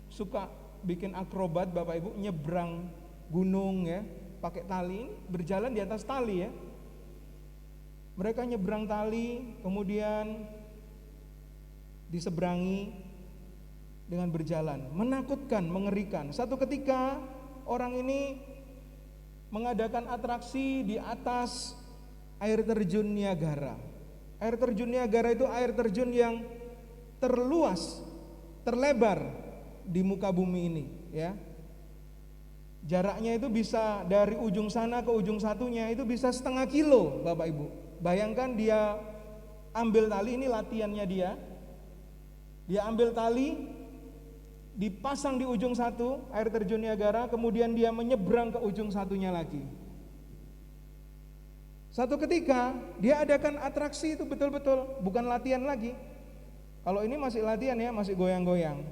suka bikin akrobat Bapak Ibu, nyebrang gunung ya, pakai tali, berjalan di atas tali ya. Mereka nyebrang tali, kemudian diseberangi dengan berjalan. Menakutkan, mengerikan. Satu ketika orang ini mengadakan atraksi di atas air terjun Niagara. Air terjun Niagara itu air terjun yang terluas, terlebar di muka bumi ini, ya. Jaraknya itu bisa dari ujung sana ke ujung satunya itu bisa setengah kilo, Bapak Ibu. Bayangkan dia ambil tali, ini latihannya dia. Dia ambil tali, dipasang di ujung satu air terjun Niagara, kemudian dia menyeberang ke ujung satunya lagi. Satu ketika dia adakan atraksi itu betul-betul, bukan latihan lagi. Kalau ini masih latihan ya, masih goyang-goyang.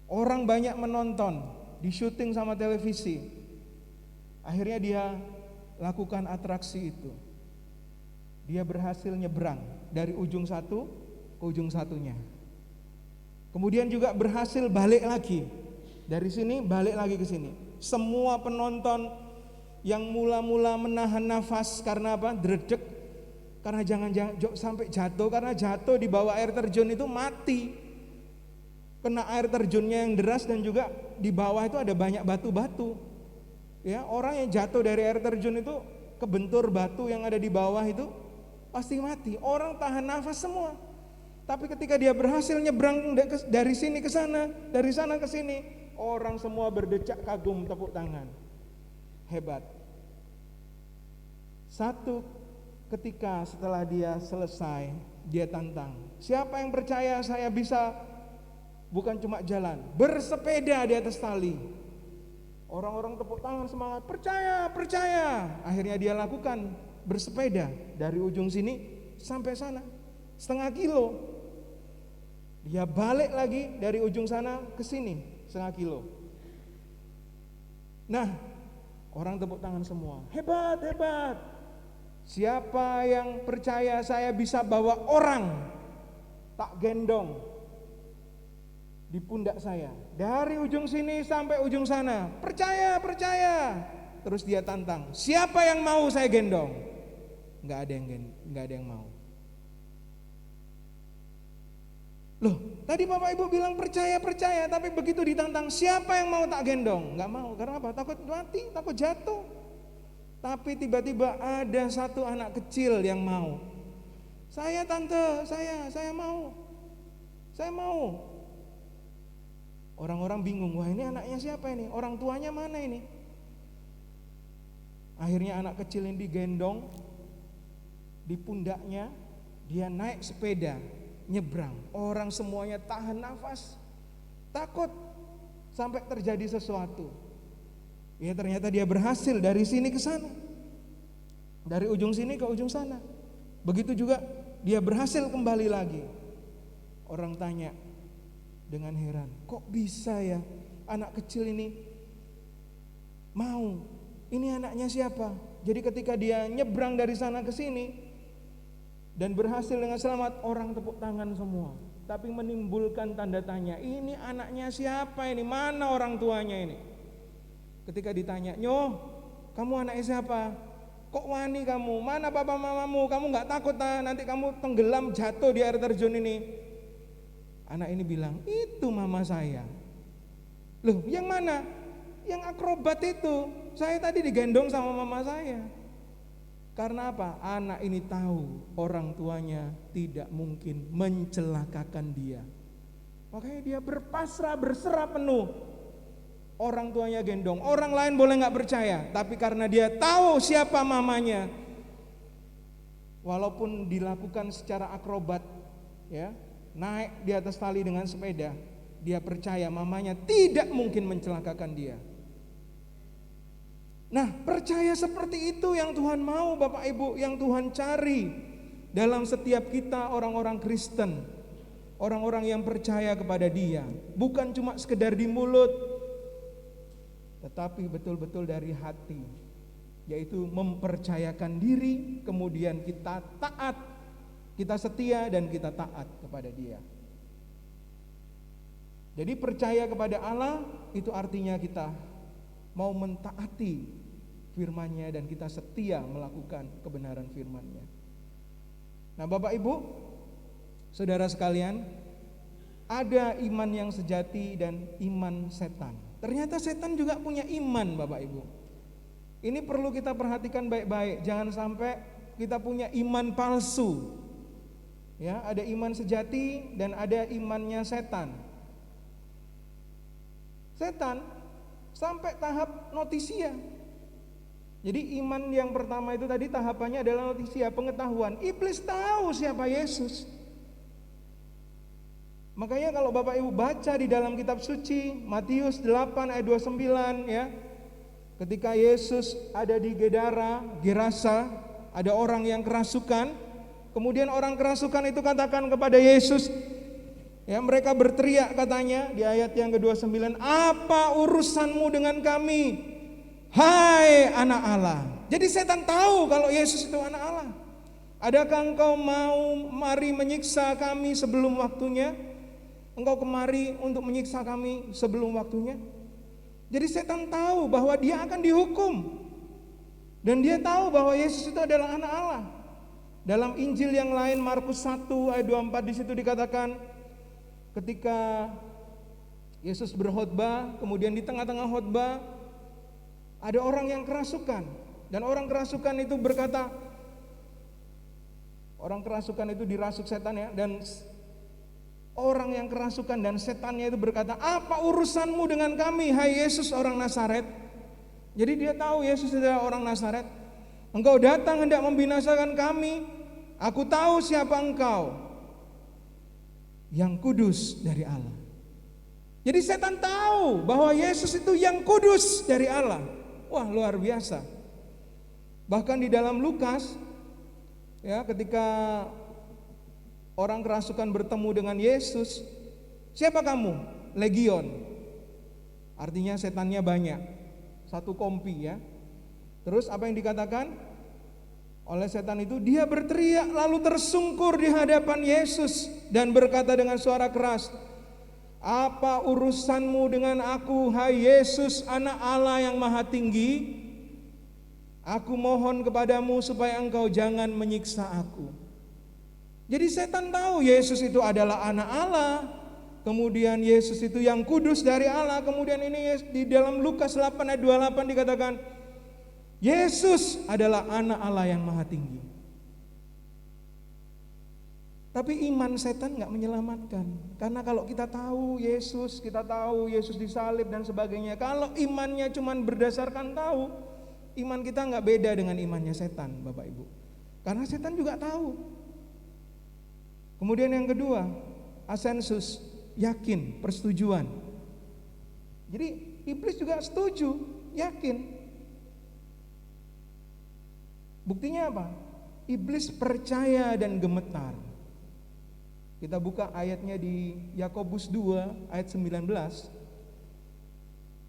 Orang banyak menonton, di syuting sama televisi. Akhirnya dia lakukan atraksi itu. Dia berhasil nyebrang dari ujung satu ke ujung satunya. Kemudian juga berhasil balik lagi. Dari sini balik lagi ke sini. Semua penonton yang mula-mula menahan nafas karena apa? Dredeg. Karena jangan-jangan sampai jatuh, karena jatuh di bawah air terjun itu mati. Kena air terjunnya yang deras dan juga di bawah itu ada banyak batu-batu. Ya, orang yang jatuh dari air terjun itu kebentur batu yang ada di bawah itu pasti mati. Orang tahan nafas semua. Tapi ketika dia berhasil nyebrang dari sini ke sana, dari sana ke sini, orang semua berdecak kagum, tepuk tangan. Hebat. Satu ketika setelah dia selesai, dia tantang. Siapa yang percaya saya bisa bukan cuma jalan, bersepeda di atas tali. Orang-orang tepuk tangan semangat, percaya, percaya. Akhirnya dia lakukan bersepeda dari ujung sini sampai sana, setengah kilo. Dia balik lagi dari ujung sana ke sini 0,5 kilo. Nah, orang tepuk tangan semua. Hebat, hebat. Siapa yang percaya saya bisa bawa orang tak gendong di pundak saya dari ujung sini sampai ujung sana? Percaya, percaya. Terus dia tantang, siapa yang mau saya gendong? Nggak ada yang mau. Loh, tadi Bapak Ibu bilang percaya, tapi begitu ditantang, siapa yang mau tak gendong? Nggak mau, karena apa? Takut mati, takut jatuh. Tapi tiba-tiba ada satu anak kecil yang mau. Saya tante, saya mau. Saya mau. Orang-orang bingung, wah ini anaknya siapa ini? Orang tuanya mana ini? Akhirnya anak kecil ini digendong di pundaknya, dia naik sepeda, nyebrang. Orang semuanya tahan nafas, takut sampai terjadi sesuatu. Ya ternyata dia berhasil dari sini ke sana, dari ujung sini ke ujung sana. Begitu juga dia berhasil kembali lagi. Orang tanya dengan heran, kok bisa ya anak kecil ini mau? Ini anaknya siapa? Jadi ketika dia nyebrang dari sana ke sini dan berhasil dengan selamat, orang tepuk tangan semua. Tapi menimbulkan tanda tanya, ini anaknya siapa ini? Mana orang tuanya ini? Ketika ditanya, nyoh, kamu anaknya siapa? Kok wani kamu? Mana papa mamamu? Kamu gak takut nanti kamu tenggelam jatuh di air terjun ini? Anak ini bilang, itu mama saya. Loh, yang mana? Yang akrobat itu. Saya tadi digendong sama mama saya. Karena apa? Anak ini tahu orang tuanya tidak mungkin mencelakakan dia. Makanya dia berpasrah, berserah penuh. Orang tuanya gendong, orang lain boleh gak percaya, tapi karena dia tahu siapa mamanya, walaupun dilakukan secara akrobat, ya, naik di atas tali dengan sepeda, dia percaya mamanya tidak mungkin mencelakakan dia. Nah, percaya seperti itu yang Tuhan mau, Bapak Ibu, yang Tuhan cari dalam setiap kita orang-orang Kristen, orang-orang yang percaya kepada Dia, bukan cuma sekedar di mulut, tetapi betul-betul dari hati, yaitu mempercayakan diri, kemudian kita taat, kita setia dan kita taat kepada Dia. Jadi percaya kepada Allah itu artinya kita mau mentaati firman-Nya dan kita setia melakukan kebenaran firman-Nya. Nah, Bapak Ibu, saudara sekalian, ada iman yang sejati dan iman setan. Ternyata setan juga punya iman, Bapak Ibu. Ini perlu kita perhatikan baik-baik, jangan sampai kita punya iman palsu. Ya, ada iman sejati dan ada imannya setan. Setan sampai tahap notisia. Jadi iman yang pertama itu tadi tahapannya adalah notisia, pengetahuan. Iblis tahu siapa Yesus. Makanya kalau Bapak Ibu baca di dalam kitab suci Matius 8 ayat 29 ya, ketika Yesus ada di Gerasa, ada orang yang kerasukan, kemudian orang kerasukan itu katakan kepada Yesus, ya mereka berteriak katanya di ayat yang ke-29, apa urusanmu dengan kami, hai anak Allah? Jadi setan tahu kalau Yesus itu anak Allah. Adakah engkau mau mari menyiksa kami sebelum waktunya? Engkau kemari untuk menyiksa kami sebelum waktunya? Jadi setan tahu bahwa dia akan dihukum. Dan dia tahu bahwa Yesus itu adalah anak Allah. Dalam Injil yang lain Markus 1 ayat 24 di situ dikatakan ketika Yesus berkhotbah, kemudian di tengah-tengah khotbah ada orang yang kerasukan, dan orang kerasukan itu berkata, orang kerasukan itu dirasuk setan ya, dan orang yang kerasukan dan setannya itu berkata, apa urusanmu dengan kami, hai Yesus orang Nazaret? Jadi dia tahu Yesus adalah orang Nazaret. Engkau datang hendak membinasakan kami. Aku tahu siapa engkau, yang kudus dari Allah. Jadi setan tahu bahwa Yesus itu yang kudus dari Allah. Wah, luar biasa. Bahkan di dalam Lukas ya, ketika orang kerasukan bertemu dengan Yesus, Siapa kamu? Legion. Artinya setannya banyak. Satu kompi ya. Terus apa yang dikatakan oleh setan itu? Dia berteriak lalu tersungkur di hadapan Yesus dan berkata dengan suara keras, "Apa urusanmu dengan aku, hai Yesus, Anak Allah yang Maha Tinggi? Aku mohon kepadamu supaya engkau jangan menyiksa aku." Jadi setan tahu Yesus itu adalah anak Allah. Kemudian Yesus itu yang kudus dari Allah. Kemudian ini di dalam Lukas 8 ayat 28 dikatakan, Yesus adalah anak Allah yang Maha Tinggi. Tapi iman setan gak menyelamatkan. Karena kalau kita tahu Yesus disalib dan sebagainya. Kalau imannya cuma berdasarkan tahu, iman kita gak beda dengan imannya setan, Bapak Ibu. Karena setan juga tahu. Kemudian yang kedua, asensus, yakin, persetujuan. Jadi iblis juga setuju, yakin. Buktinya apa? Iblis percaya dan gemetar. Kita buka ayatnya di Yakobus 2 ayat 19.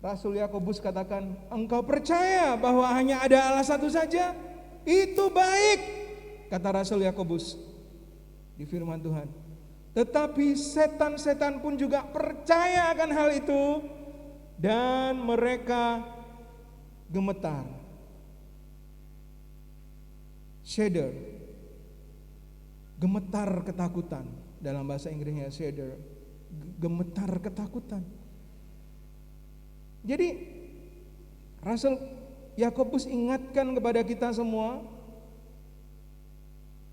Rasul Yakobus katakan, engkau percaya bahwa hanya ada Allah satu saja? Itu baik, kata Rasul Yakobus di firman Tuhan. Tetapi setan-setan pun juga percaya akan hal itu dan mereka gemetar. Shudder, gemetar ketakutan. Dalam bahasa Inggrisnya shudder, gemetar ketakutan. Jadi Rasul Yakobus ingatkan kepada kita semua,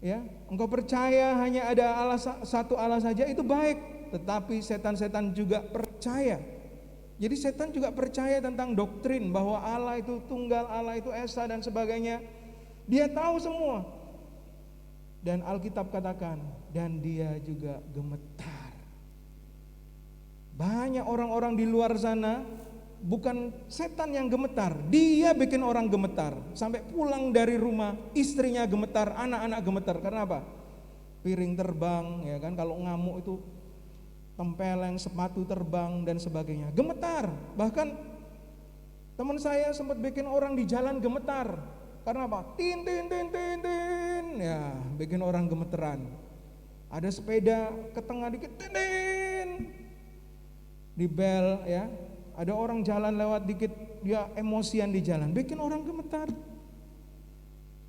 ya, engkau percaya hanya ada Allah, satu Allah saja, itu baik. Tetapi setan-setan juga percaya. Jadi setan juga percaya tentang doktrin bahwa Allah itu tunggal, Allah itu esa dan sebagainya. Dia tahu semua. Dan Alkitab katakan, dan dia juga gemetar. Banyak orang-orang di luar sana, bukan setan yang gemetar, dia bikin orang gemetar. Sampai pulang dari rumah, istrinya gemetar, anak-anak gemetar. Karena apa? Piring terbang, ya kan? Kalau ngamuk itu tempeleng, sepatu terbang dan sebagainya. Gemetar. Bahkan teman saya sempat bikin orang di jalan gemetar. Karena apa? Tin tin tin tin tin. Ya, bikin orang gemeteran. Ada sepeda ke tengah dikit, tin tin. Di bel ya. Ada orang jalan lewat dikit, dia emosian di jalan, bikin orang gemetar.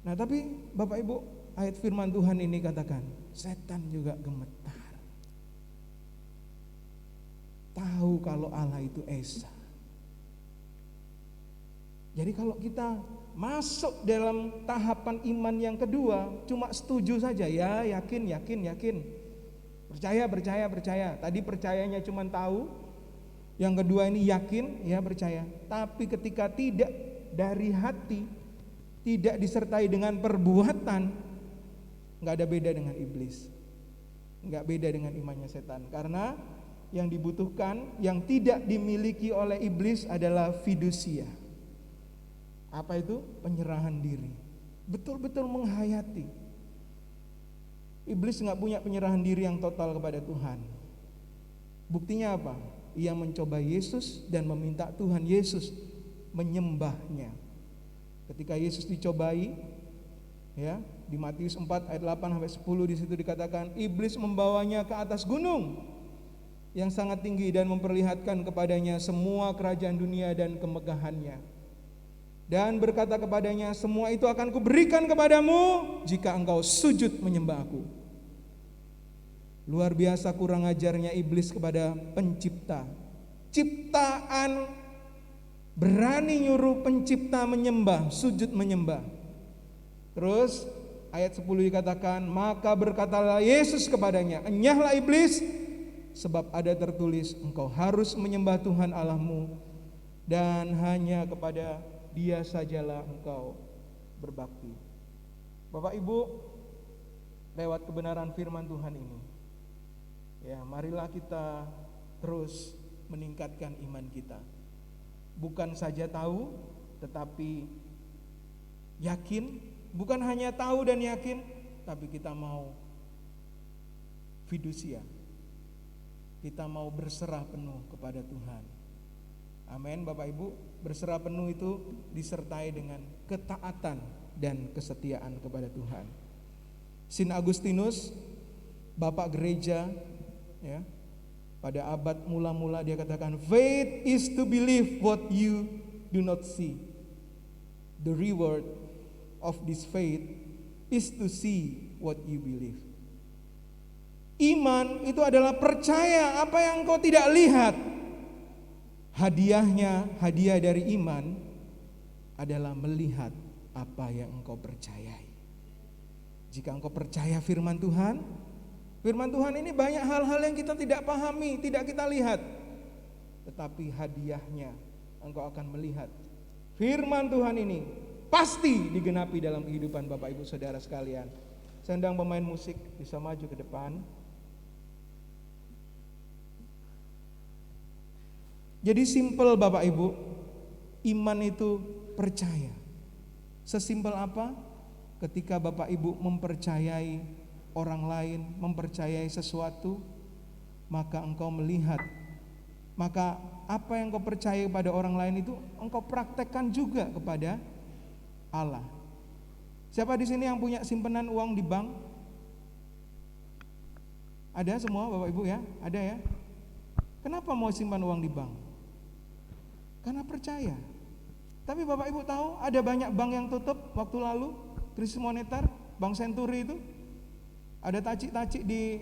Nah, tapi Bapak Ibu, ayat firman Tuhan ini katakan, setan juga gemetar. Tahu kalau Allah itu esa. Jadi kalau kita masuk dalam tahapan iman yang kedua, cuma setuju saja, ya yakin. Percaya. Tadi percayanya cuma tahu. Yang kedua ini yakin, ya percaya. Tapi ketika tidak dari hati, tidak disertai dengan perbuatan, gak ada beda dengan iblis. Gak beda dengan imannya setan. Karena yang dibutuhkan, yang tidak dimiliki oleh iblis adalah fidusia. Apa itu? Penyerahan diri. Betul-betul menghayati. Iblis gak punya penyerahan diri yang total kepada Tuhan. Buktinya apa? Ia mencoba Yesus dan meminta Tuhan Yesus menyembahnya. Ketika Yesus dicobai, ya, di Matius 4 ayat 8 sampai 10 di situ dikatakan, iblis membawanya ke atas gunung yang sangat tinggi dan memperlihatkan kepadanya semua kerajaan dunia dan kemegahannya. Dan berkata kepadanya, semua itu akan kuberikan kepadamu jika engkau sujud menyembah aku. Luar biasa kurang ajarnya iblis kepada pencipta. Ciptaan berani nyuruh pencipta menyembah, sujud menyembah. Terus ayat 10 dikatakan, maka berkatalah Yesus kepadanya, enyahlah iblis, sebab ada tertulis, engkau harus menyembah Tuhan Allahmu dan hanya kepada Dia sajalah engkau berbakti. Bapak Ibu, lewat kebenaran firman Tuhan ini, ya, marilah kita terus meningkatkan iman kita. Bukan saja tahu, tetapi yakin. Bukan hanya tahu dan yakin, tapi kita mau fidusia. kita mau berserah penuh kepada Tuhan. Amin Bapak Ibu. Berserah penuh itu disertai dengan ketaatan dan kesetiaan kepada Tuhan. Saint Agustinus, Bapak gereja, ya, pada abad mula-mula dia katakan, faith is to believe what you do not see. The reward of this faith is to see what you believe. Iman itu adalah percaya apa yang engkau tidak lihat. Hadiah dari iman adalah melihat apa yang engkau percayai. Jika engkau percaya firman Tuhan ini banyak hal-hal yang kita tidak pahami, tidak kita lihat. Tetapi hadiahnya engkau akan melihat firman Tuhan ini pasti digenapi dalam kehidupan Bapak Ibu Saudara sekalian. Saya undang pemain musik bisa maju ke depan. Jadi simpel Bapak Ibu, iman itu percaya. Sesimpel apa? Ketika Bapak Ibu mempercayai orang lain, mempercayai sesuatu, maka engkau melihat. Maka apa yang engkau percaya kepada orang lain itu engkau praktekkan juga kepada Allah. Siapa di sini yang punya simpanan uang di bank? Ada semua Bapak Ibu ya? Ada ya? Kenapa mau simpan uang di bank? Karena percaya. Tapi Bapak Ibu tahu ada banyak bank yang tutup waktu lalu, krisis moneter, Bank Senturi itu. Ada tacik-tacik di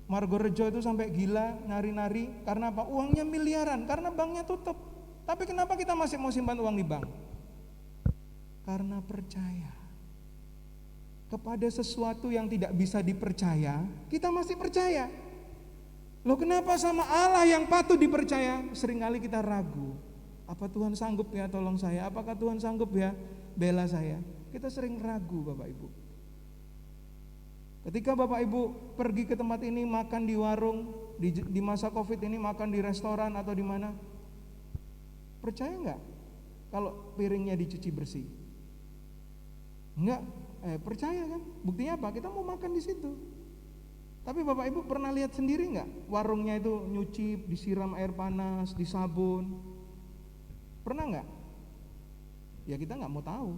Margorejo itu sampai gila, nari-nari. Karena apa? Uangnya miliaran, karena banknya tutup. Tapi kenapa kita masih mau simpan uang di bank? Karena percaya. Kepada sesuatu yang tidak bisa dipercaya, kita masih percaya. Loh kenapa sama Allah yang patut dipercaya, seringkali kita ragu. Apa Tuhan sanggup ya tolong saya? Apakah Tuhan sanggup ya bela saya? Kita sering ragu Bapak Ibu. Ketika Bapak Ibu pergi ke tempat ini, makan di warung, di masa Covid ini makan di restoran atau di mana, percaya nggak kalau piringnya dicuci bersih? Enggak, percaya kan? Buktinya apa? Kita mau makan di situ. Tapi Bapak Ibu pernah lihat sendiri nggak warungnya itu nyuci, disiram air panas, disabun? Pernah nggak? Ya kita nggak mau tahu.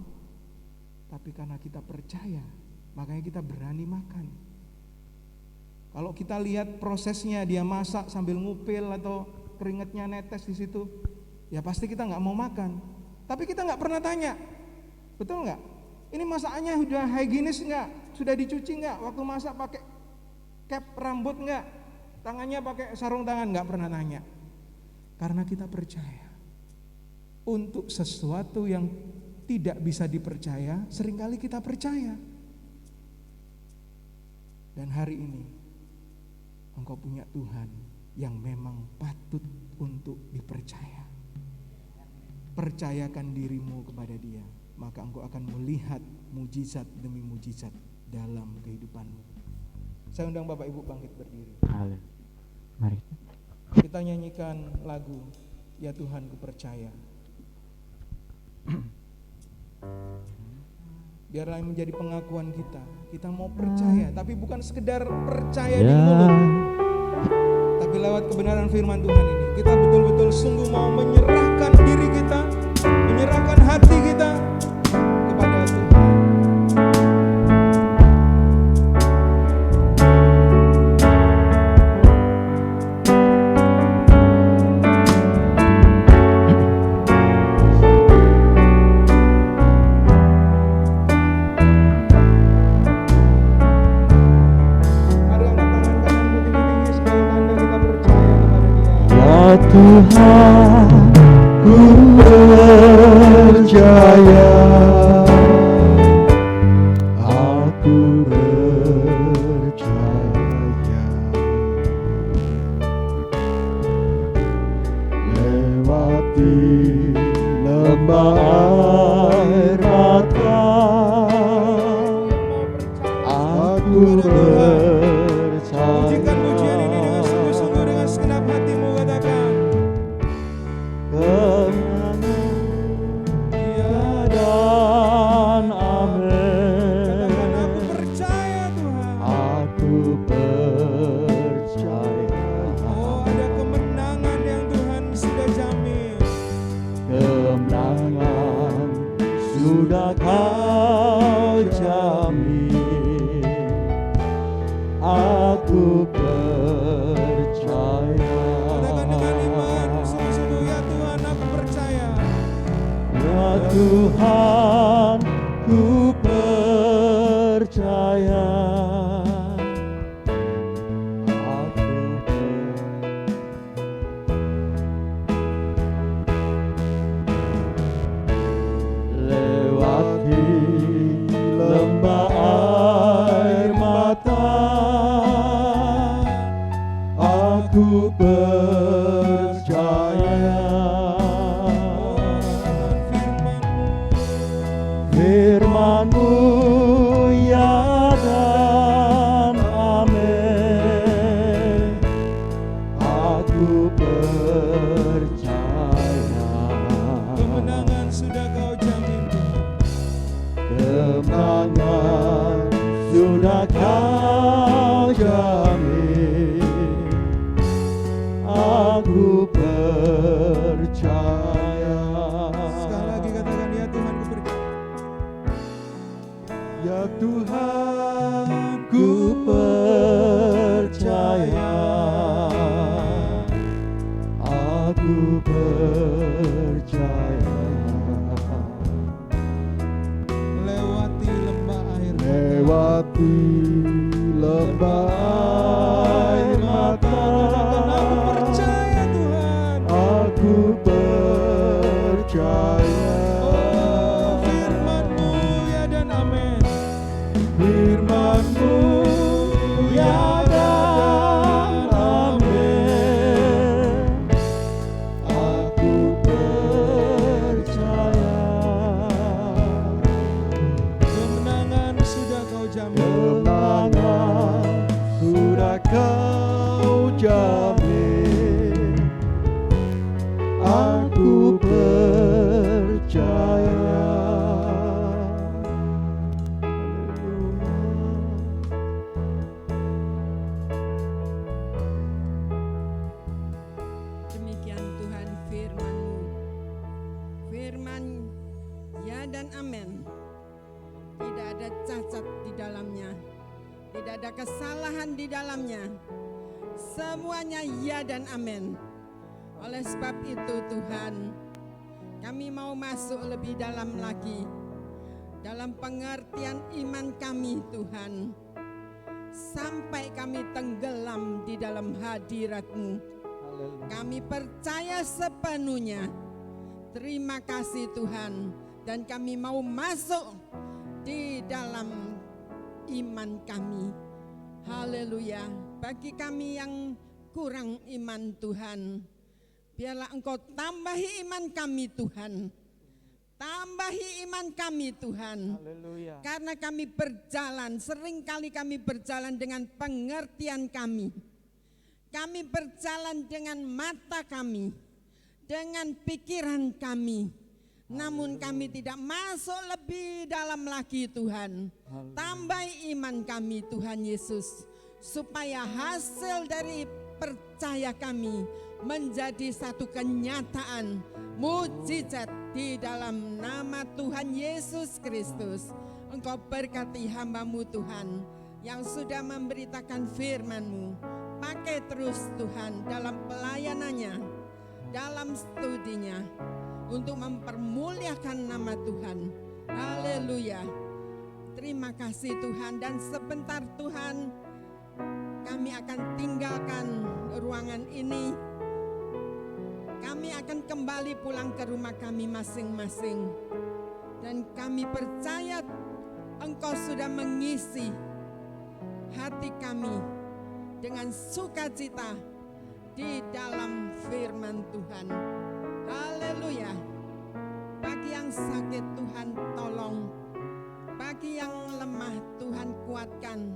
Tapi karena kita percaya, makanya kita berani makan. Kalau kita lihat prosesnya, dia masak sambil ngupil atau keringetnya netes di situ, ya pasti kita nggak mau makan. Tapi kita nggak pernah tanya, betul nggak? Ini masakannya sudah higienis nggak? Sudah dicuci nggak? Waktu masak pakai cap rambut nggak? Tangannya pakai sarung tangan? Nggak pernah nanya. Karena kita percaya. Untuk sesuatu yang tidak bisa dipercaya, seringkali kita percaya. Dan hari ini engkau punya Tuhan yang memang patut untuk dipercaya. Percayakan dirimu kepada Dia, maka engkau akan melihat mujizat demi mujizat dalam kehidupanmu. Saya undang Bapak Ibu bangkit berdiri. Mari. Kita nyanyikan lagu Ya Tuhan Ku Percaya. Biarlah menjadi pengakuan kita. Kita mau percaya, tapi bukan sekedar percaya di mulut, tapi lewat kebenaran firman Tuhan ini kita betul-betul sungguh mau menyerahkan diri kita, menyerahkan hati kita kepada Tuhan. Tuhan, ku percaya, aku percaya, lewati lembah air mata, aku percaya. Pujikan pujian ini dengan sungguh-sungguh dengan segenap hatimu, katakan. Ya dan amin. Katakan aku percaya Tuhan. Aku percaya. Oh sudah Kau jamin, aku percaya. Katakan dengan iman, sungguh-sungguh ya Tuhan, aku percaya. Ya Tuhan, ku percaya. Lewati lembah air mata, aku percaya. Firman-Mu ya dan amin, aku percaya. Kemenangan sudah Kau jamin, Kemenangan sudah Kau jamin, aku percaya. Sekali lagi katakan, ya Tuhan, ku percaya. Ya Tuhan, ku percaya. Aku percaya. Lewati lembah air mata. Lewati lembah air mata, Aku percaya Tuhan. aku percaya. Oh, firman-Mu ya dan amin. Firman-Mu ya dan amin, aku percaya. Kemenangan sudah Kau jamin. Kemenangan sudah Kau jamin, aku percaya. Demikian Tuhan firman-Mu, firman ya dan amin. Tidak ada cacat di dalamnya, tidak ada kesalahan di dalamnya. Semuanya ya dan amin. Oleh sebab itu Tuhan, kami mau masuk lebih dalam lagi dalam pengertian iman kami Tuhan, sampai kami tenggelam di dalam hadirat-Mu. Kami percaya sepenuhnya. Terima kasih Tuhan. Dan kami mau masuk di dalam iman kami. Haleluya. Bagi kami yang kurang iman Tuhan, biarlah Engkau tambahi iman kami Tuhan. Tambahi iman kami Tuhan. Haleluya. Karena kami berjalan, seringkali kami berjalan dengan pengertian kami. Kami berjalan dengan mata kami, dengan pikiran kami. Namun kami tidak masuk lebih dalam lagi Tuhan. Tambahi iman kami Tuhan Yesus, supaya hasil dari percaya kami menjadi satu kenyataan mujizat di dalam nama Tuhan Yesus Kristus. Engkau berkati hamba-Mu Tuhan yang sudah memberitakan firman-Mu. Pakai terus Tuhan dalam pelayanannya, dalam studinya, untuk mempermuliakan nama Tuhan. Haleluya. Terima kasih Tuhan. Dan sebentar Tuhan, kami akan tinggalkan ruangan ini. Kami akan kembali pulang ke rumah kami masing-masing. Dan kami percaya Engkau sudah mengisi hati kami dengan sukacita di dalam firman Tuhan. Haleluya. Bagi yang sakit Tuhan tolong, bagi yang lemah Tuhan kuatkan,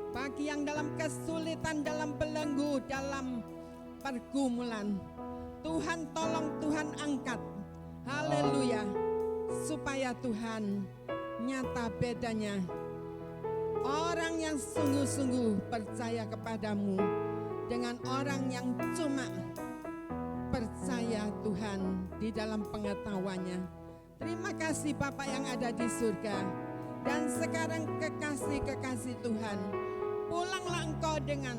bagi yang dalam kesulitan, dalam belenggu, dalam pergumulan, Tuhan tolong, Tuhan angkat. Haleluya. Supaya Tuhan nyata bedanya orang yang sungguh-sungguh percaya kepadamu dengan orang yang cuma percaya Tuhan di dalam pengetahuannya. Terima kasih Bapa yang ada di surga. Dan sekarang kekasih-kekasih Tuhan, pulanglah engkau dengan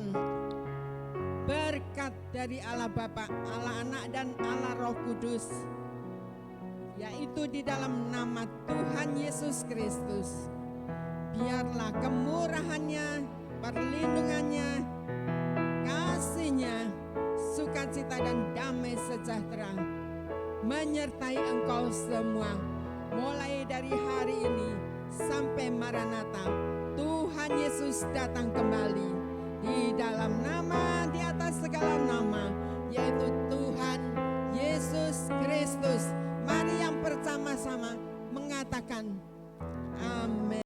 berkat dari Allah Bapa, Allah Anak dan Allah Roh Kudus, yaitu di dalam nama Tuhan Yesus Kristus. Biarlah kemurahannya, perlindungannya, kasih-Nya, sukacita dan damai sejahtera menyertai engkau semua, mulai dari hari ini sampai Maranatha, Tuhan Yesus datang kembali. Di dalam nama di atas